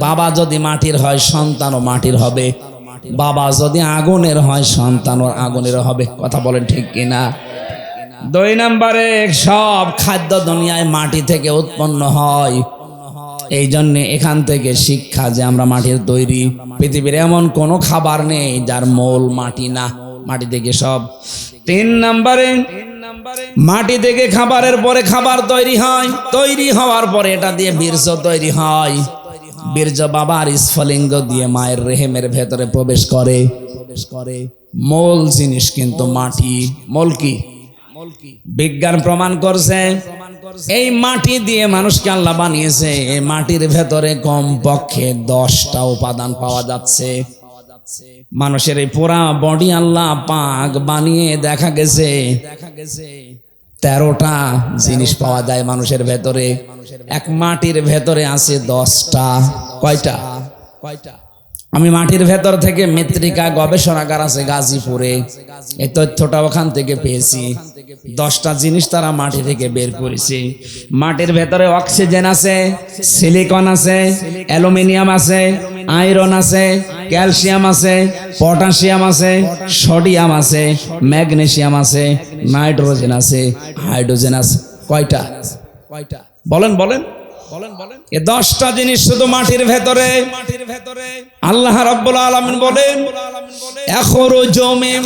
বাবা যদি মাটির হয়, সন্তানও মাটির হবে। বাবা যদি আগুনের হয়, সন্তানও আগুনের হবে। কথা বলেন ঠিক কিনা? দুই নম্বরে সব খাদ্য দুনিয়ায় মাটি থেকে উৎপন্ন হয়। এই জন্য এখান থেকে শিক্ষা যে আমরা মাটির তৈরি। পৃথিবীর এমন কোনো খাবার নেই যার মূল মাটি না, মাটি থেকে সব। তিন নম্বরে মাটি থেকে খাবারের পরে খাবার তৈরি হয়, তৈরি হওয়ার পরে এটা দিয়ে বীর্য তৈরি হয়। বীর্য বাবার স্ফলিঙ্গ দিয়ে মায়ের রেহেমের ভেতরে প্রবেশ করে। মূল জিনিস কিন্তু মাটি। মূল কি? বিজ্ঞান প্রমাণ করছে এই মাটি দিয়ে মানুষকে আল্লাহ বানিয়েছে। এই মাটির ভেতরে কমপক্ষে 10টা উপাদান পাওয়া যাচ্ছে। মানুষের এই পুরা বডি আল্লাহ পাক বানিয়ে দেখা গেছে 13টা জিনিস পাওয়া যায় মানুষের ভেতরে। এক মাটির ভেতরে আছে 10টা। কয়টা? আমি মাটির ভেতর থেকে মৃত্তিকা গবেষণাগার আছে গাজীপুরে, এই তথ্যটা ওখান থেকে পেয়েছি। 10টা জিনিস তারা মাটি থেকে বের করেছে। মাটির ভেতরে অক্সিজেন আছে, সিলিকন আছে, অ্যালুমিনিয়াম আছে, আয়রন আছে, ক্যালসিয়াম আছে, পটাশিয়াম আছে, সোডিয়াম আছে, ম্যাগনেসিয়াম আছে, নাইট্রোজেন আছে, হাইড্রোজেন আছে। কয়টা? বলেন বলেন। এই 10টা জিনিস শুধু মাটির ভেতরে। আল্লাহ রাব্বুল আলামিন বলেন, ইয়াখরুজু মিন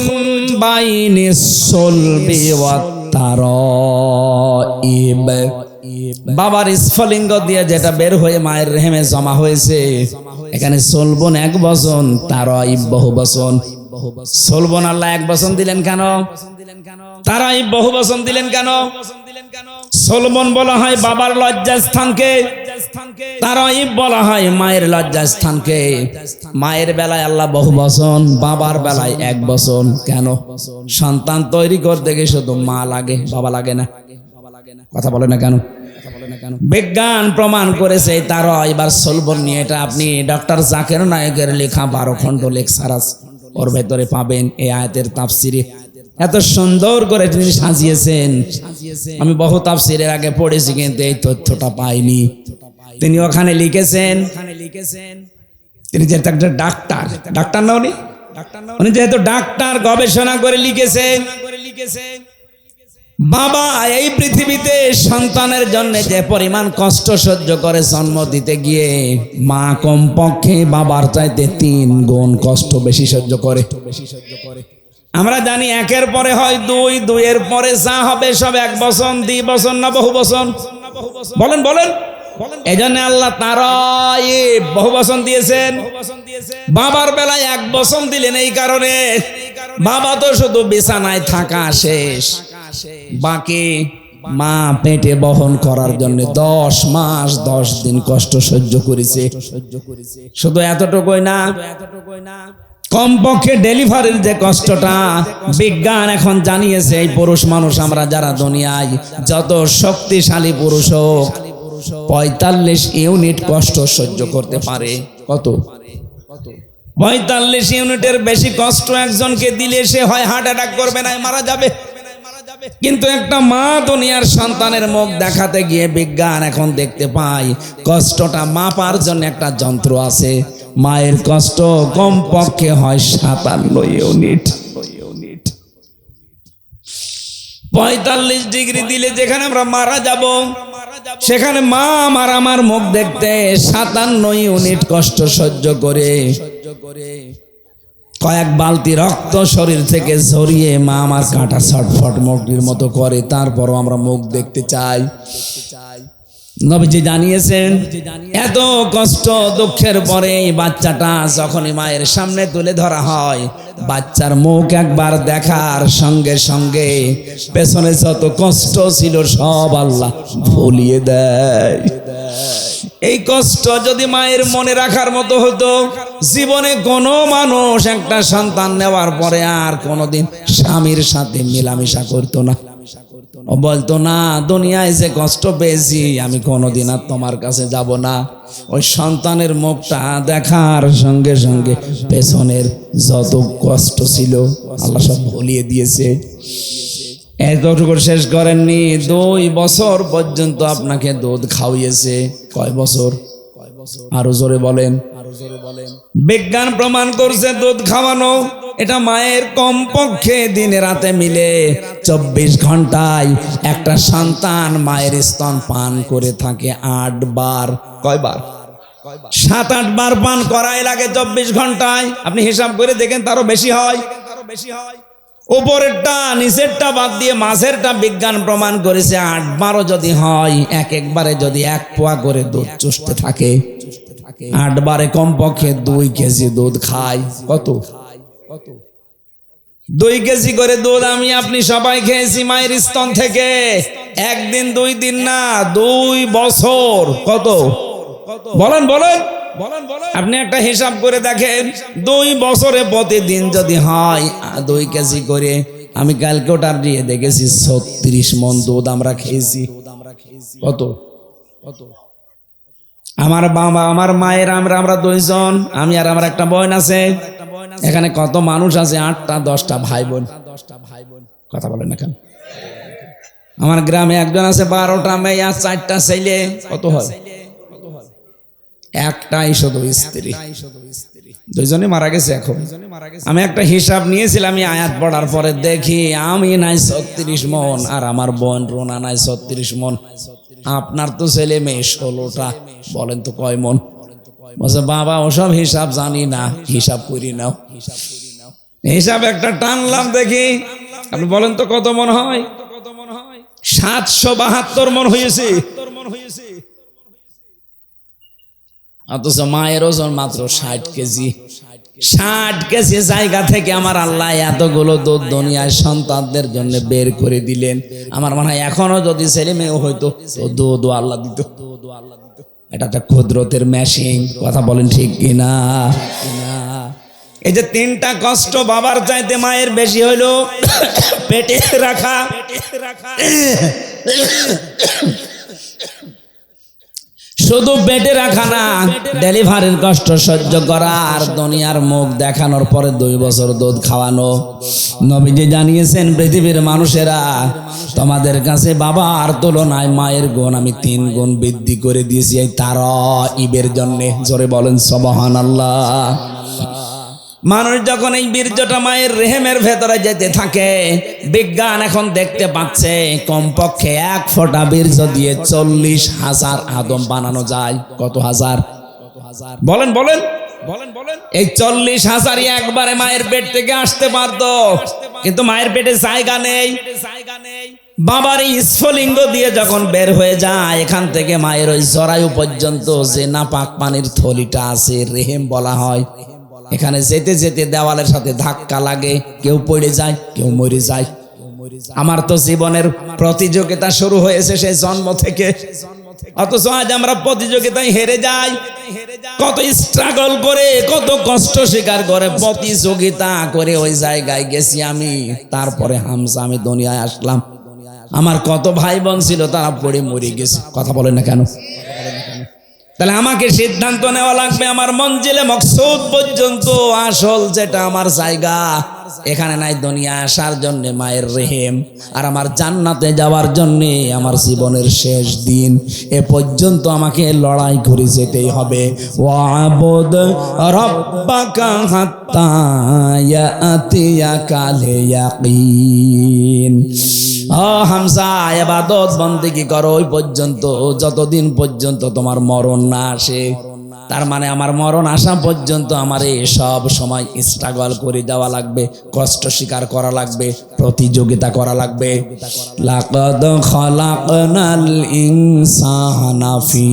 বাইনিস সুলবি ওয়াত তারাইব। বাবার স্ফলিঙ্গ দিয়ে যেটা বের হয়ে মায়ের রেহেমে জমা হয়েছে, এখানে সুলবন 1 বচন, তারাইব বহু বচন। সুলবন আল্লাহ 1 বচন দিলেন কেন? তারাইব বহু বচন দিলেন কেন? সুলবন বলা হয় বাবার লজ্জাস্থানকে, তারাইব বলা হয় মায়ের লজ্জাস্থানকে। মায়ের বেলায় আল্লাহ বহু বচন, বাবার বেলায় 1 বচন। কেন? সন্তান তৈরি করতে গিয়ে শুধু মা লাগে, বাবা লাগে না। কথা বলে না কেন? বিজ্ঞান প্রমাণ করেছে তারা। এবার সুলবন নিয়ে এটা আপনি ডক্টর জাকির নায়েকের লেখা 12 খণ্ড লেকচার আছে, ওর ভেতরে পাবেন। এই আয়াতের তাফসিরে এত সুন্দর করে তিনি সাজিয়েছেন। আমি বহু তাফসিরের আগে পড়েছি, কিন্তু এই তথ্যটা পাইনি। তিনি ওখানে লিখেছেন, তিনি যেহেতু একটা ডাক্তার না, উনি যেহেতু ডাক্তার, গবেষণা করে লিখেছেন, বাবা এই পৃথিবীতে সন্তানের জন্য যে পরিমাণ কষ্ট সহ্য করে জন্ম দিতে গিয়ে, মা কমপক্ষে বাবার চাইতে 3 গুণ কষ্ট বেশি সহ্য করে। আমরা জানি 1-এর পরে হয় 2, 2-এর পরে যা হবে সব 1 বচন, 2 বচন না বহু বচন? বলেন বলেন। এই জন্য আল্লাহ তারাইব বহু বচন দিয়েছেন। বাবার বেলায় 1 বচন দিলেন এই কারণে, বাবা তো শুধু বিছানায় থাকা শেষ, বাকি মা পেটে বহন করার জন্য 10 মাস 10 দিন কষ্ট সহ্য করেছে। শুধু এতটুকুই না, কমপক্ষে ডেলিভারির যে কষ্টটা বিজ্ঞান এখন জানিয়েছে, এই পুরুষ মানুষ আমরা যারা দুনিয়ায় যত শক্তিশালী পুরুষ হোক 45 ইউনিট কষ্ট সহ্য করতে পারে। কত? 45 ইউনিটের বেশি কষ্ট একজনকে দিলে সে হয় হার্ট অ্যাটাক করবে, না মারা যাবে। কিন্তু একটা মা দুনিয়ার সন্তানের মুখ দেখাতে গিয়ে বিজ্ঞান এখন দেখতে পায় কষ্টটা মাপার জন্য একটা যন্ত্র আছে। মায়ের কষ্ট কমপক্ষে হয় 57 ইউনিট। 45 ডিগ্রি দিলে যেখানে আমরা মারা যাব, সেখানে মা আমার মুখ দেখতে 57 ইউনিট কষ্ট সহ্য করে কয়েক বালতি রক্ত শরীর থেকে ঝরিয়ে মা আমার কাঁটা ছটফট মুরগির মতো করে, তারপরও আমরা মুখ দেখতে চাই। নবীজি জানিয়েছেন এত কষ্ট দুঃখের পরে বাচ্চাটা যখনই মায়ের সামনে তুলে ধরা হয়, বাচ্চার মুখ একবার দেখার সঙ্গে সঙ্গে পেছনে যত কষ্ট ছিল সব আল্লাহ ভুলিয়ে দেয়। এই কষ্ট যদি মায়ের মনে রাখার মতো হতো, জীবনে কোনো মানুষ একটা সন্তান নেওয়ার পরে আর কোনোদিন স্বামীর সাথে মেলামেশা করতো না। ও বলতো না, দুনিয়ায় যে কষ্ট পেয়েছি আমি কোনোদিন আর তোমার কাছে যাব না। ওই সন্তানের মুখটা দেখার সঙ্গে সঙ্গে পেছনের যত কষ্ট ছিল আল্লাহ সব ভুলিয়ে দিয়েছে। এতটুকু শেষ করেননি, 2 বছর পর্যন্ত আপনাকে দুধ খাওয়িয়েছে। কয় বছর? আরো জোরে বলেন। বিজ্ঞান প্রমাণ করছে দুধ খাওয়ানো এটা মায়ের কমপক্ষে দিনে রাতে মিলে 24 ঘন্টায় একটা সন্তান মায়ের স্তন পান করে থাকে 8 বার। কয়বার? 7-8 বার পান করাই লাগে 24 ঘন্টায়। আপনি হিসাব করে দেখেন, তারও বেশি হয়। উপরেরটা নিচেরটা বাদ দিয়ে মাঝেরটা বিজ্ঞান প্রমাণ করেছে 8 বারও যদি হয়, একবারে যদি 1 পোয়া করে দুধ চুষতে থাকে, 8 বারে কমপক্ষে 2 কেজি দুধ খায়। কত? 2 কেজি করে দুধ আমি আপনি সবাই খেয়েছি মায়ের স্তন থেকে। একদিন 2 দিন না, 2 বছর। কত? বলেন বলেন। আপনি একটা হিসাব করে দেখেন, 2 বছরে প্রতিদিন যদি হয় 2 কেজি করে, আমি কালকে ওটা দিয়ে দেখেছি 36 মণ দুধ আমরা খেয়েছি। কত? আমার বাবা আমার মায়ের আমরা 2 জন, আমি আর আমার একটা বোন আছে। এখানে কত মানুষ আছে? 8টা 10টা ভাই বোন। কথা বলেন না কেন? আমার গ্রামে একজন আছে 12টা মেয়ে আর 4টা ছেলে। কত হয়? একটাই শুধু স্ত্রী, 2 জনে মারা গেছে। এখন আমি একটা হিসাব নিয়েছিলাম, আমি আয়াত পড়ার পরে দেখি আমি নাই 36 মণ আর আমার বোন রোনা নাই 36 মণ। আপনার তো ছেলে মেয়ে 16টা, বলেন তো কয় মণ? বলছে বাবা ওসব হিসাব জানি না, হিসাব করি নাও। হিসাব একটা টানলাম, দেখি আপনি বলেন তো কত মণ হয়? 772 মণ হয়েছে। অথচ মায়ের ওজন মাত্র 60 কেজি। 60 কেজি জায়গা থেকে আমার আল্লাহ এতগুলো দুধ দুনিয়ায় সন্তানদের জন্য বের করে দিলেন। আমার মনে হয় এখনো যদি ছেলে মেয়ে হইতো তো দুধ আল্লাহ দিত। এটা একটা কুদরতের মেশিন। কথা বলেন ঠিক কিনা? এই যে 3টা কষ্ট বাবার চাইতে মায়ের বেশি হইলো, পেটে রাখা, শুধু পেটে রাখা না, ডেলিভারির কষ্ট সহ্য করা আর দুনিয়ার মুখ দেখানোর পরে 2 বছর দুধ খাওয়ানো। নবীজি জানিয়েছেন পৃথিবীর মানুষেরা তোমাদের কাছে বাবার তুলনায় মায়ের গুণ আমি 3 গুণ বৃদ্ধি করে দিয়েছি এই তারাইবের জন্য। জোরে বলেন সুবহানাল্লাহ। মানুষ যখন এই বীর্যটা মায়ের রেহেমের ভেতরে যেতে থাকে, বিজ্ঞান এখন দেখতে পাচ্ছে কমপক্ষে 1 ফোঁটা বীর্য দিয়ে 40,000 আদম বানানো যায়। কত হাজার? বলেন বলেন বলেন। এই 40,000 একবারে মায়ের পেট থেকে আসতে পারতো, কিন্তু মায়ের পেটে জায়গা নেই। বাবার এই স্ফলিঙ্গ দিয়ে যখন বের হয়ে যায়, এখান থেকে মায়ের ওই জরায়ু পর্যন্ত যে নাপাক পানির থলিটা আছে, রেহেম বলা হয়, এখানে যেতে যেতে দেওয়ালের সাথে ধাক্কা লাগে, কেউ পড়ে যায়, কেউ মরে যায়। আমার তো জীবনের প্রতিযোগিতা শুরু হয়েছে সেই জন্ম থেকে। অথচ আজ আমরা প্রতিযোগিতায় হেরে যাই। কত স্ট্রাগল করে, কত কষ্ট স্বীকার করে প্রতিযোগিতা করে ওই জায়গায় গেছি আমি। তারপরে হামজা আমি দুনিয়ায় আসলাম। আমার কত ভাই বোন ছিল, তারা পড়ে মরে গেছে। কথা বলেন না কেন? তাহলে আমাকে সিদ্ধান্ত নেওয়া লাগবে আমার মঞ্জিলে মকসুদ পর্যন্ত, আসল যেটা আমার জায়গা এখানে নাই। দুনিয়া আসার জন্য মায়ের রেহেম, আর আমার জান্নাতে যাওয়ার জন্য আমার জীবনের শেষ দিন এ পর্যন্ত আমাকে লড়াই করে যেতেই হবে। ওয়াবুদ রাব্বাকা হাত্তা ইয়াতিয়াকাল ইয়াকিন। ও হামজা, ইবাদত বন্দেগী করো ওই পর্যন্ত যতদিন পর্যন্ত তোমার মরণ না আসে। তার মানে আমার মরণ আসা পর্যন্ত আমার এই সব সময় স্ট্রাগল করে যাওয়া লাগবে, কষ্ট স্বীকার করা লাগবে, প্রতিযোগিতা করা লাগবে। লাকাদ খালাকনাল ইনসানা ফি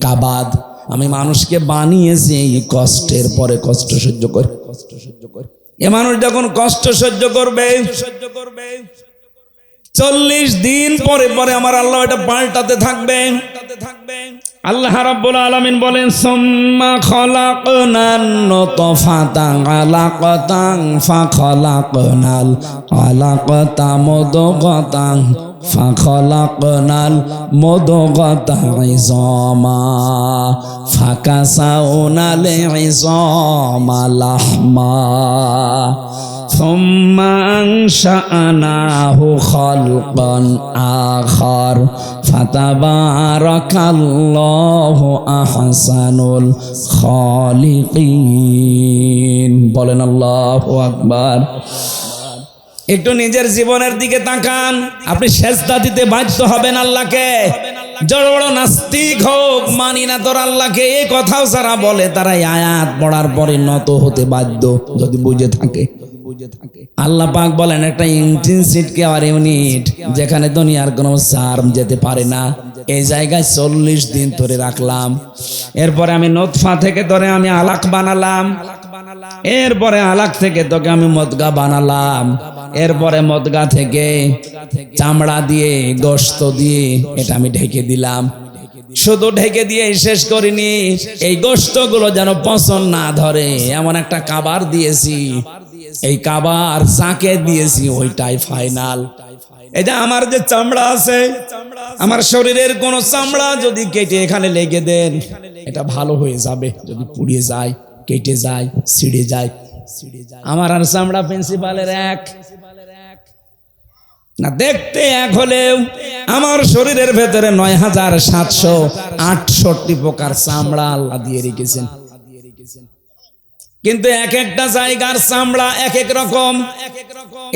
কাবাদ। আমি মানুষকে বানিয়েছি এই কষ্টের পরে কষ্ট সহ্য করে। এ মানুষ যখন কষ্ট সহ্য করবে 40 দিন পরে পরে আমার আল্লাহ এটা পাল্টাতে থাকবে। আল্লাহ রাব্বুল আলামিন বলেন, সুম্মা খালাকনান নুতফাতা আলাকাতান ফাখালাকনাল আলাকাতা মুদগাতান ফাখালাকনাল মুদগাতা ইযামা ফাকাসাউনাল ইযামা লাহমা ثم أنشأناه خلقا آخر فتبارك الله أحسن الخالقين। বলেন আল্লাহু আকবার। একটু নিজের জীবনের দিকে তাকান। আপনি সেজদা দিতে বাধ্য হবেন আল্লাহকে। বড় বড় নাস্তিক হোক, মানি না তোর আল্লাহকে, এই কথাও যারা বলে তারা আয়াত পড়ার পরে নত হতে বাধ্য, যদি বুঝে থাকে। আল্লাহ পাক বলেন একটা ইন্টেনসিটি কেয়ার ইউনিট যেখানে দুনিয়ার কোনো সার্ম যেতে পারে না, এই জায়গায় 40 দিন ধরে রাখলাম। এরপরে আমি নতফা থেকে ধরে আমি আলাক বানালাম, এরপরে আলাক থেকে তোকে আমি মদগা বানালাম, এরপরে মদগা থেকে চামড়া দিয়ে গোশত দিয়ে এটা আমি ঢেকে দিলাম। শুধু ঢেকে দিয়ে শেষ করিনি, এই গোশতগুলো যেন পচন না ধরে এমন একটা কাবার দিয়েছি। এই কাবার যাকে দিয়েছি ওইটাই ফাইনাল। এটা আমার যে চামড়া আছে, আমার শরীরের কোন চামড়া যদি কেটে এখানে লেগে দেন এটা ভালো হয়ে যাবে। যদি পুড়িয়ে যায়, কেটে যায়, ছিঁড়ে যায়, আমার আর চামড়া প্রিন্সিপালের এক না। দেখতে এক হলেও আমার শরীরের ভেতরে ৯৭৬৮ প্রকার চামড়া আল্লাহ দিয়ে রেখেছেন। কিন্তু এক একটা জায়গার চামড়া এক এক রকম।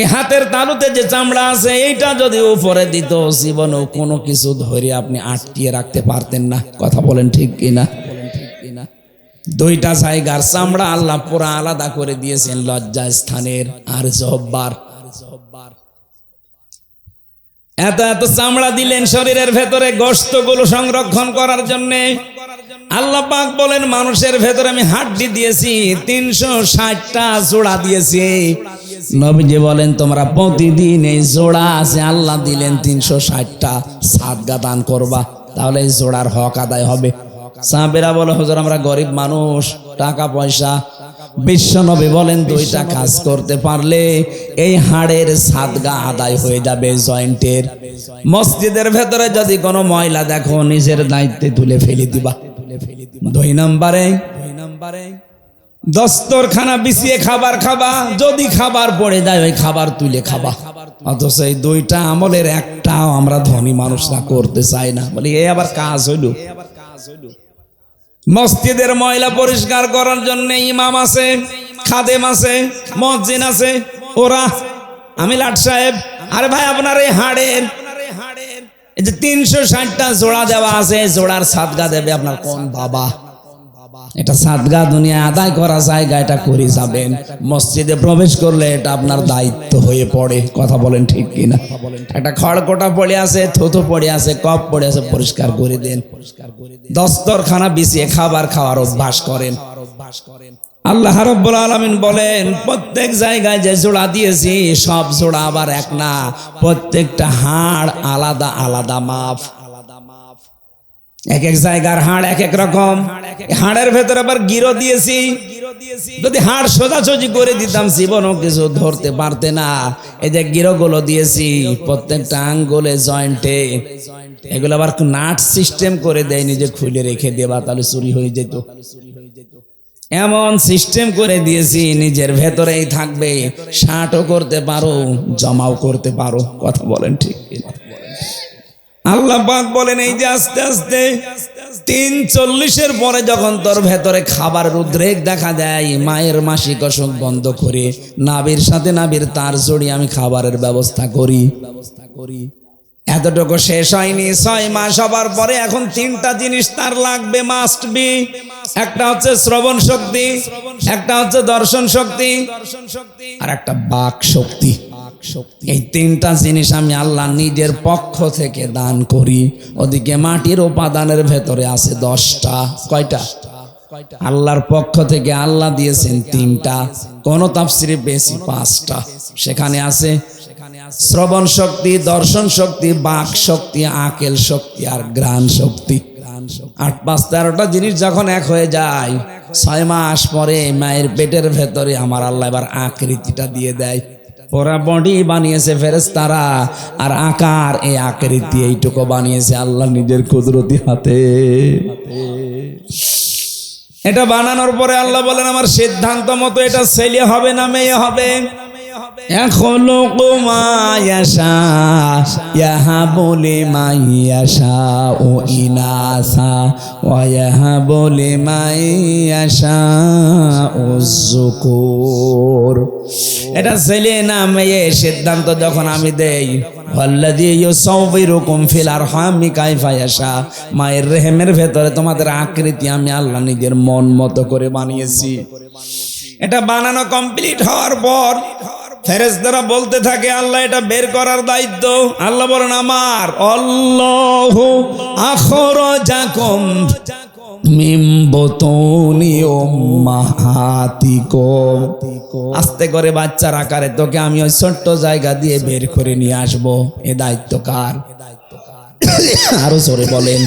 এই হাতের তালুতে যে চামড়া আছে এইটা যদি উপরে দিত, জীবনেও কোনো কিছু ধরে আপনি আটকিয়ে রাখতে পারতেন না। কথা বলেন ঠিক কিনা? দুইটা জায়গার চামড়া আল্লাহ পুরা আলাদা করে দিয়েছেন, লজ্জা স্থানের আর জহ্বার। এত এত চামড়া দিলেন শরীরের ভেতরে গোশতগুলো সংরক্ষণ করার জন্য। আল্লাহ পাক বলেন মানুষের ভেতরে আমি হাড্ডি দিয়েছি 360টা জোড়া দিয়েছি। নবীজি বলেন তোমরা প্রতিদিন এই জোড়া আছে আল্লাহ দিলেন 360টা সাদগা দান করবা, তাহলে এই জোড়ার হক আদায় হবে। সাহাবেরা বলে হুজুর আমরা গরিব মানুষ, টাকা পয়সা। বিশ্ব নবী বলেন 2টা কাজ করতে পারলে এই হাড়ের সাদগা আদায় হয়ে যাবে জয়েন্টের। মসজিদের ভেতরে যদি কোনো ময়লা দেখো নিজের দায়িত্বে তুলে ফেলে দিবা। 2 নম্বরে দস্তরখানা বিছিয়ে খাবার খাবা, যদি খাবার পড়ে যায় ওই খাবার তুলে খাবা। অথচ এই 2টা আমলের একটাও আমরা ধনী মানুষরা করতে চাই না। বলি এই আবার কাজ হইল। মসজিদের ময়লা পরিষ্কার করার জন্য ইমাম আছে, খাদেম আছে, মুয়াজ্জিন আছে। ওরা আমি লাট সাহেব, আরে ভাই আপনার এই হাড়ের এই যে 360টা জোড়া দেওয়া আছে, জোড়ার সাদগা দেবে আপনার কোন বাবা? এটা সাদগা দুনিয়া আদায় করা জায়গা, এটা করে যাবেন। মসজিদে প্রবেশ করলে এটা আপনার দায়িত্ব হয়ে পড়ে। কথা বলেন ঠিক কিনা? একটা খড়কোটা পড়ে আছে, থুতু পড়ে আছে, কপ পড়ে আছে, পরিষ্কার করে দেন। দস্তরখানা বিছিয়ে খাবার খাওয়ার অভ্যাস করেন। আল্লাহ রাব্বুল আলামিন বলেন প্রত্যেক জায়গায় যে জোড়া দিয়েছি সব জোড়া আবার এক না, প্রত্যেকটা হাড় আলাদা আলাদা মাপ। এক এক জায়গার হাড় এক এক রকম, হাড়ের ভেতরে আবার গিরো দিয়েছি। যদি হাড় সোজাসুজি করে দিতাম জীবনও কিছু ধরতে পারতে না। এই যে গিরো গুলো দিয়েছি প্রত্যেকটা আঙ্গুলে, জয়েন্টে, এগুলো আবার নাট সিস্টেম করে দেয়নি যে খুলে রেখে দেবা তাহলে চুরি হয়ে যেত। এমন সিস্টেম করে দিয়েছি নিজের ভেতরেই থাকবে, শার্টও করতে পারো, জমাও করতে পারো। কথা বলেন ঠিক? আল্লাহ পাক বলেন এই যে আস্তে আস্তে ৩:৪০ পরে যখন তোর ভেতরে খাবারের উদ্রেক দেখা দেয়, মায়ের মাসিক অসুখ বন্ধ করে নাভির সাথে নাভির তার জড়িয়ে আমি খাবারের ব্যবস্থা করি। এতটুকু শেষ হয়নি, ৬ মাস হবার পরে এখন ৩টা জিনিস তার লাগবে, মাস্ট বি। একটা হচ্ছে শ্রবণ শক্তি, একটা হচ্ছে দর্শন শক্তি, আর একটা বাক শক্তি। এই ৩টা জিনিস আমি আল্লাহ নিজের পক্ষ থেকে দান করি। ওদিকে মাটির উপাদানের ভেতরে আছে 10টা। কয়টা? আল্লাহর পক্ষ থেকে আল্লাহ দিয়েছেন 3টা, কোন তাফসিরে পেয়েছি 5টা। সেখানে আছে শ্রবণ শক্তি, দর্শন শক্তি, বাক শক্তি, আকেল শক্তি আর ঘ্রাণ শক্তি। ৮, ৫, ১৩টা জিনিস যখন এক হয়ে যায়, ৬ মাস পরে মায়ের পেটের ভেতরে আমার আল্লাহ এবার আকৃতিটা দিয়ে দেয়। ওরা বডি বানিয়েছে ফেরেশতারা, আর আকার এই আকৃতি এইটুকু বানিয়েছে আল্লাহ নিজের কুদরতি হাতে। এটা বানানোর পরে আল্লাহ বলেন আমার সিদ্ধান্ত মতো এটা ছেলে হবে না মেয়ে হবে। يخلق ما يشاء يهب لمن يشاء إناثا ويهب لمن يشاء الذكور। এটা ছেলে না মেয়ে সিদ্ধান্ত যখন আমি দেই, ওয়াল্লাযী ইউসাউবিরুকুম ফিল আরহামি কাইফা ইয়াশা, মায়ের রেহেমের ভেতরে তোমাদের আকৃতি আমি আল্লাহ নিজের মন মতো করে বানিয়েছি। এটা বানানো কমপ্লিট হওয়ার পর ফেরেশতারা বলতে থাকে আল্লাহ এটা বের করার দায়িত্ব। আল্লাহ বলেন আমার আল্লাহু আখরাজাকুম মিন বুতুনি উম্মাহাতিকুম। আস্তে করে বাচ্চার আকারে তোকে আমি ওই ছোট্ট জায়গা দিয়ে বের করে নিয়ে আসবো। এ দায়িত্ব কার? আরো জোরে বলেন।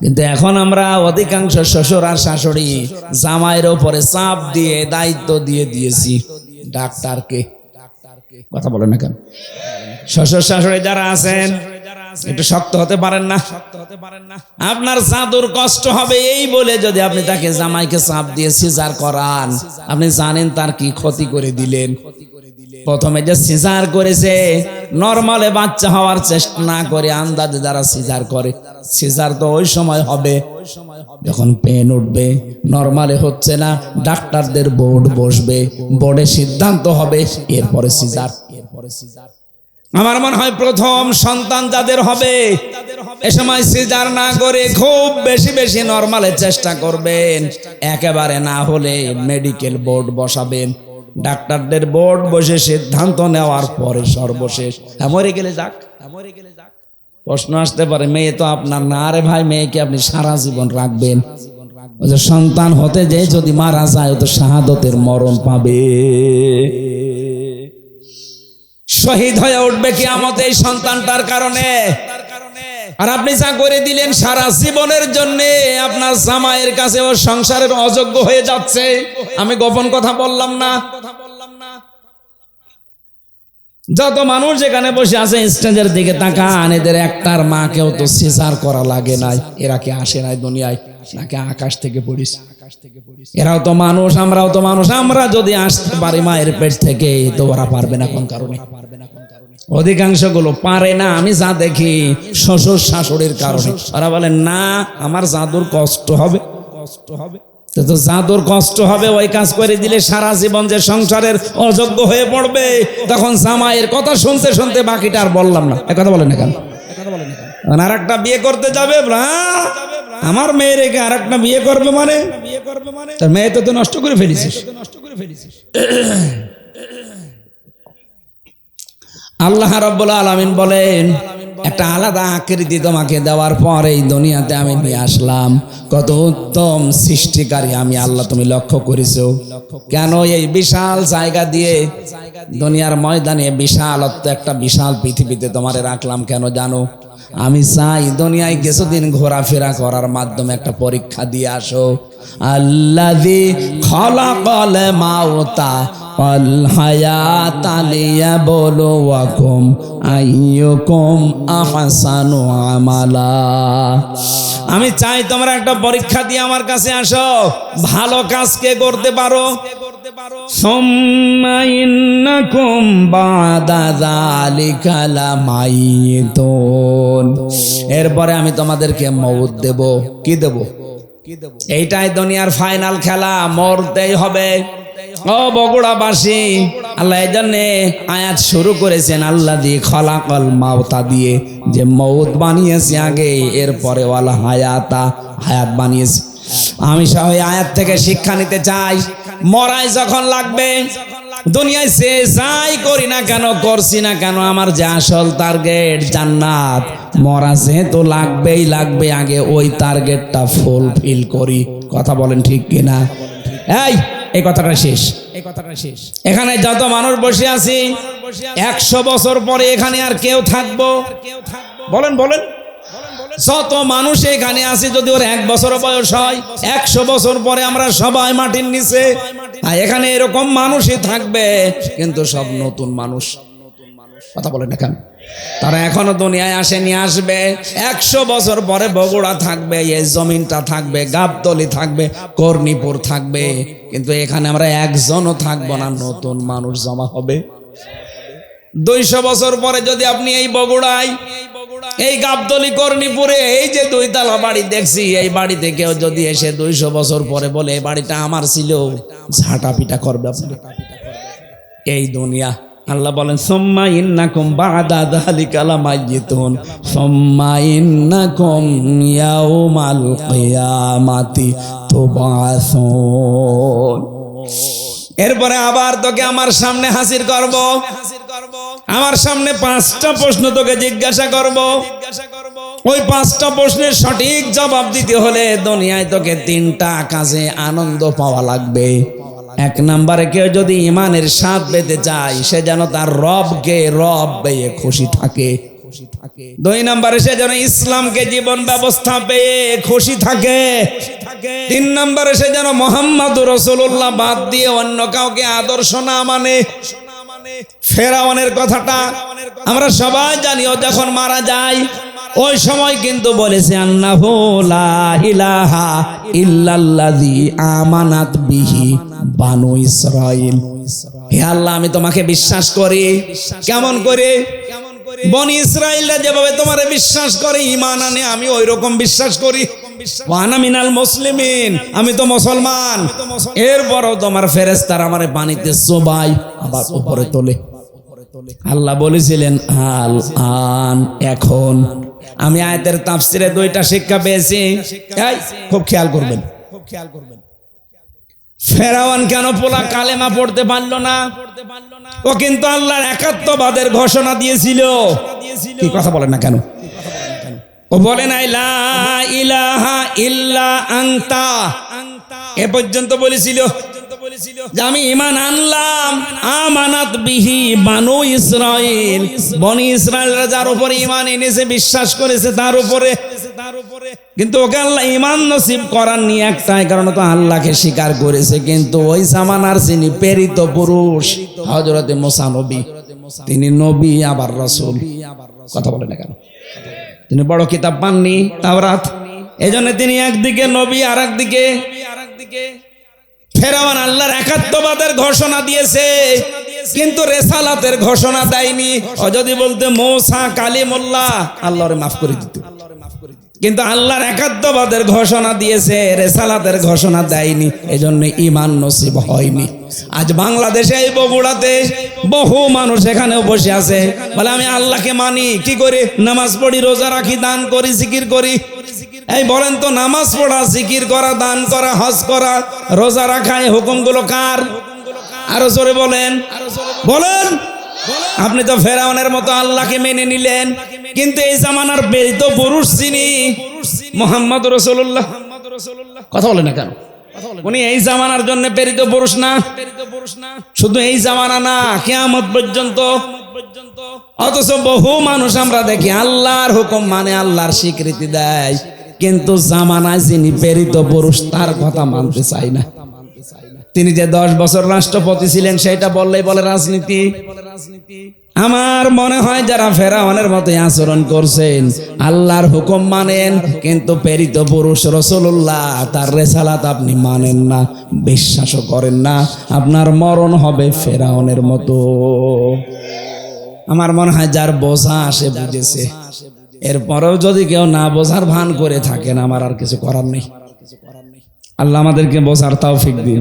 কিন্তু এখন আমরা অধিকাংশ শ্বশুর আর শাশুড়ি জামাইয়ের উপরে চাপ দিয়ে দায়িত্ব দিয়ে দিয়েছি ডাক্তারকে। কথা বলেন না কেন? শ্বশুর শাশুড়ি যারা আছেন একটু শক্ত হতে পারেন না? আপনার জাদুর কষ্ট হবে এই বলে যদি আপনি তাকে জামাইকে চাপ দিয়ে সিজার করান, আপনি জানেন তার কি ক্ষতি করে দিলেন। প্রথমে যে সিজার করেছে, নরমালে বাচ্চা হওয়ার চেষ্টা না করে আন্দাজে যারা সিজার করে, সিজার তো ওই সময় হবে যখন পেন উঠবে, নরমালে হচ্ছে না, ডাক্তারদের বোর্ড বসবে, বোর্ডে সিদ্ধান্ত হবে, এরপরে সিজার। আমার মনে হয় প্রথম সন্তান যাদের হবে এ সময় সিজার না করে খুব বেশি বেশি নরমালে চেষ্টা করবেন। একেবারে না হলে মেডিকেল বোর্ড বসাবেন, ডাক্তারদের বোর্ড বসে সিদ্ধান্ত নেওয়ার পরে সর্বশেষ মরে গেলে যাক। প্রশ্ন আসতে পারে মেয়ে তো আপনার না। আরে ভাই, মেয়েকে আপনি সারা জীবন রাখবেন। সন্তান হতে যে যদি মারা যায় তো শাহাদতের মরণ পাবে, শহীদ হয়ে উঠবে কিয়ামতে এই সন্তানটার কারণে। আর আপনি যা করে দিলেন সারা জীবনের জন্য আপনার জামাইয়ের কাছে ও সংসারের অযোগ্য হয়ে যাচ্ছে। আমি গোপন কথা বললাম না। যত মানুষ এখানে বসে আছে স্টেজের দিকে তাকান, এদের একটার মাকেও তো সিজার করা লাগে নাই। এরা কি আসে নাই দুনিয়ায় নাকি আকাশ থেকে পড়িস? এরাও তো মানুষ, আমরাও তো মানুষ। আমরা যদি আসতে পারি মায়ের পেট থেকে, তো ওরা পারবে না কোন কারণে? অধিকাংশ গুলো পারে না। আমি যা দেখি শ্বশুর শাশুড়ির কারণে। ওরা বলেন না আমার জাদুর কষ্ট হবে। তো জাদুর কষ্ট হবে, ওই কাজ করে দিলে সারা জীবন যে সংসারের অযোগ্য হয়ে পড়বে। তখন জামাইয়ের কথা শুনতে শুনতে বাকিটা আর বললাম না। কথা বলেন না কেন? আর একটা বিয়ে করতে যাবে, আমার মেয়ে রেখে আর একটা বিয়ে করবে মানে তার মেয়ে তো নষ্ট করে ফেলিস। আল্লাহ রাব্বুল আলামিন বলেন একটা আলাদা আকৃতি তোমাকে দেওয়ার পর এই দুনিয়াতে আমি নিয়ে আসলাম। কত উত্তম সৃষ্টিকারী আমি আল্লাহ, তুমি লক্ষ্য করেছো? কেন এই বিশাল জায়গা দিয়ে দুনিয়ার ময়দানে বিশালত্ব একটা বিশাল পৃথিবীতে তোমারে রাখলাম কেন জানো? আমি চাই দুনিয়ায় কিছুদিন ঘোরাফেরা করার মাধ্যমে একটা পরীক্ষা দিয়ে আসো। আল্লাযী খালাকাল মাউতা ওয়াল হায়াতা লিয়াবলুয়াকুম আইয়ুকুম আহসানু আমালা। আমি চাই তোমরা একটা পরীক্ষা দিয়ে আমার কাছে আসো, ভালো কাজ কে করতে পারো। সুম্মা ইন্নাকুম বাদা যালিকা লামাইতুন, এরপরে আমি তোমাদেরকে মওত দেব। কি দেব? এইটাই দুনিয়ার ফাইনাল খেলা, মরতেই হবে। ও বগুড়াবাসী, আল্লাহ এই জন্যে আয়াত শুরু করেছেন আল্লাযী খালাকাল মাউতা দিয়ে, যে মওত বানিয়েছে আগে, এরপরে ওয়াল হায়াতা, হায়াত বানিয়েছে। আমি সহ আয়াত থেকে শিক্ষা নিতে চাই, মরাই যখন লাগবে, দুনিয়ায় সে যাই করি না কেন, করছি না কেন, আমার যে আসল টার্গেট জান্নাত, মরা যেহেতু লাগবেই লাগবে, আগে ওই টার্গেটটা ফুলফিল করি। কথা বলেন ঠিক কিনা? এই কথাটা শেষ। এখানে যত মানুষ বসে আছি, 100 বছর পরে এখানে আর কেউ থাকবো? বলেন বলেন। যত মানুষ এখানে আছে, যদি ওর 1 বছর বয়স হয়, 100 বছর পরে আমরা সবাই মাটির নিচে। এখানে এরকম মানুষই থাকবে, কিন্তু সব নতুন মানুষ। কথা বলেন না কেন? তারা এখনো দুনিয়ায় আসেনি, আসবে। 100 বছর পরে বগুড়া থাকবে, এই জমিনটা থাকবে, গাবতলী থাকবে, কর্ণীপুর থাকবে, কিন্তু এখানে আমরা একজনও থাকবো না, নতুন মানুষ জমা হবে। 200 বছর পরে যদি আপনি এই বগুড়ায়, এই গাবতলী, কর্ণীপুরে এই যে 2 তলা বাড়ি দেখছি, এই বাড়িতে কেউ যদি এসে 200 বছর পরে বলে এই বাড়িটা আমার ছিল, ঝাঁটা পিটা করবে আপনি। এই দুনিয়া। আল্লাহ বলেন সুম্মা ইন্নাকুম বাদা যালিকা লামাইতুন সুম্মা ইন্নাকুম ইয়াউমাল কিয়ামাতি তুবাসুন। এরপরে আবার তোকে আমার সামনে হাজির করব, আমার সামনে 5টা প্রশ্ন তোকে জিজ্ঞাসা করব। ওই 5টা প্রশ্নের সঠিক জবাব দিতে হলে দুনিয়ায় তোকে 3টা কাজে আনন্দ পাওয়া লাগবে। 1 নম্বরে কেউ যদি ইমানের স্বাদ পেতে চায়, সে যেন তার রবকে রব পেয়ে খুশি থাকে। 2 নম্বরে সে যেন ইসলামকে জীবন ব্যবস্থা পেয়ে খুশি থাকে। 3 নম্বরে সে যেন মুহাম্মদুর রাসূলুল্লাহ বাদ দিয়ে অন্য কাউকে আদর্শ না মানে। ফেরাউনের কথাটা আমরা সবাই জানি, ও যখন মারা যায় ওই সময় কিন্তু বলেছে আন্নাহু লা ইলাহা ইল্লাল্লাযী আমানাত বিহি বানু ইসরাইল। হে আল্লাহ, আমি তোমাকে বিশ্বাস করি। কেমন করে? বনি ইসরাইলরা যেভাবে তোমারে বিশ্বাস করে, ঈমান আনে, আমি ওই রকম বিশ্বাস করি। ওয়ানা মিনাল মুসলিমিন, আমি তো মুসলমান। এরপরও তোমার ফেরেশতারা আমারে পানিতে চোবাই আবার উপরে তোলে। আল্লাহ বলেছিলেন আল আন, এখন। আমি আয়াতের তাফসিরে 2টা শিক্ষা পেয়েছি, খুব খেয়াল করবেন। ফেরাউন কেন পোলা কালেমা পড়তে পারলো না? ও কিন্তু আল্লাহর একাত্মবাদের ঘোষণা দিয়েছিল। কি কথা বলেন না কেন? ও বলে নাই লা ইলাহা ইল্লা আনতা, এ পর্যন্ত বলেছিল যে আমি ঈমান আনলাম। আমানাত বিহি বানু ইসরাইল, বনি ইসরাইলরা যার উপরে ঈমান এনেছে, বিশ্বাস করেছে তার উপরে। কিন্তু ওকে আল্লাহ ঈমান নসিব করাননি একটাই কারণ, তো আল্লাহকে স্বীকার করেছে। কিন্তু ওই জামানার যিনি প্রেরিত পুরুষ হযরতে মুসা নবী, তিনি নবী আবার রাসূল। কথা বলে না কেন? তিনি বড় কিতাব পাননি, তাওরাত। এজন্য তিনি একদিকে নবী আর একদিকে ফেরাউন আল্লাহর একাত্মবাদের ঘোষণা দিয়েছে, কিন্তু রেসালাতের ঘোষণা দেয়নি। ও যদি বলতে মুসা কালিমুল্লাহ, আল্লাহরে মাফ করে দিত। কিন্তু আল্লাহর একাত্মবাদের ঘোষণা দিয়েছে, রেসালাতের ঘোষণা দেয়নি, এজন্য ঈমান নসিব হয়নি। আজ বাংলাদেশে এই বগুড়াতে বহু মানুষ এখানেও বসে আছে, বলে আমি আল্লাহকে মানি। কি করে? নামাজ পড়ি, রোজা রাখি, দান করি, জিকির করি। এই বলেন তো, নামাজ পড়া, জিকির করা, দান করা, হজ করা, রোজা রাখা, এই হুকুমগুলো কার? আরো জোরে বলেন, বলেন। আপনি তো ফেরাউনের মতো আল্লাহকে মেনে নিলেন, কিন্তু এই জামানার প্রেরিত পুরুষ যিনি মুহাম্মদ রাসূলুল্লাহ, কথা বলেন না কেন? উনি এই জামানার জন্য প্রেরিত পুরুষ না, শুধু এই জামানা না, কিয়ামত পর্যন্ত। অথচ বহু মানুষ আমরা দেখি আল্লাহর হুকুম মানে, আল্লাহর স্বীকৃতি দেয়, কিন্তু জামানায় যিনি প্রেরিত পুরুষ তার কথা মানতে চাই না। তিনি যে 10 বছর রাষ্ট্রপতি ছিলেন সেটা বললেই বলে রাজনীতি। আমার মনে হয় যারা ফেরাউনের মতো আচরণ করছেন, আল্লাহর হুকুম মানেন কিন্তু প্রেরিত পুরুষ রাসূলুল্লাহ তার রিসালাত আপনি মানেন না, বিশ্বাসও করেন না, আপনার মরণ হবে ফেরাউনের মতো। আমার মনে হয় যার বোঝা সে বুঝেছে, এরপরেও যদি কেউ না বোঝার ভান করে থাকেন, আমার আর কিছু করার নেই। আল্লাহ আমাদেরকে বোঝার তৌফিক দিন।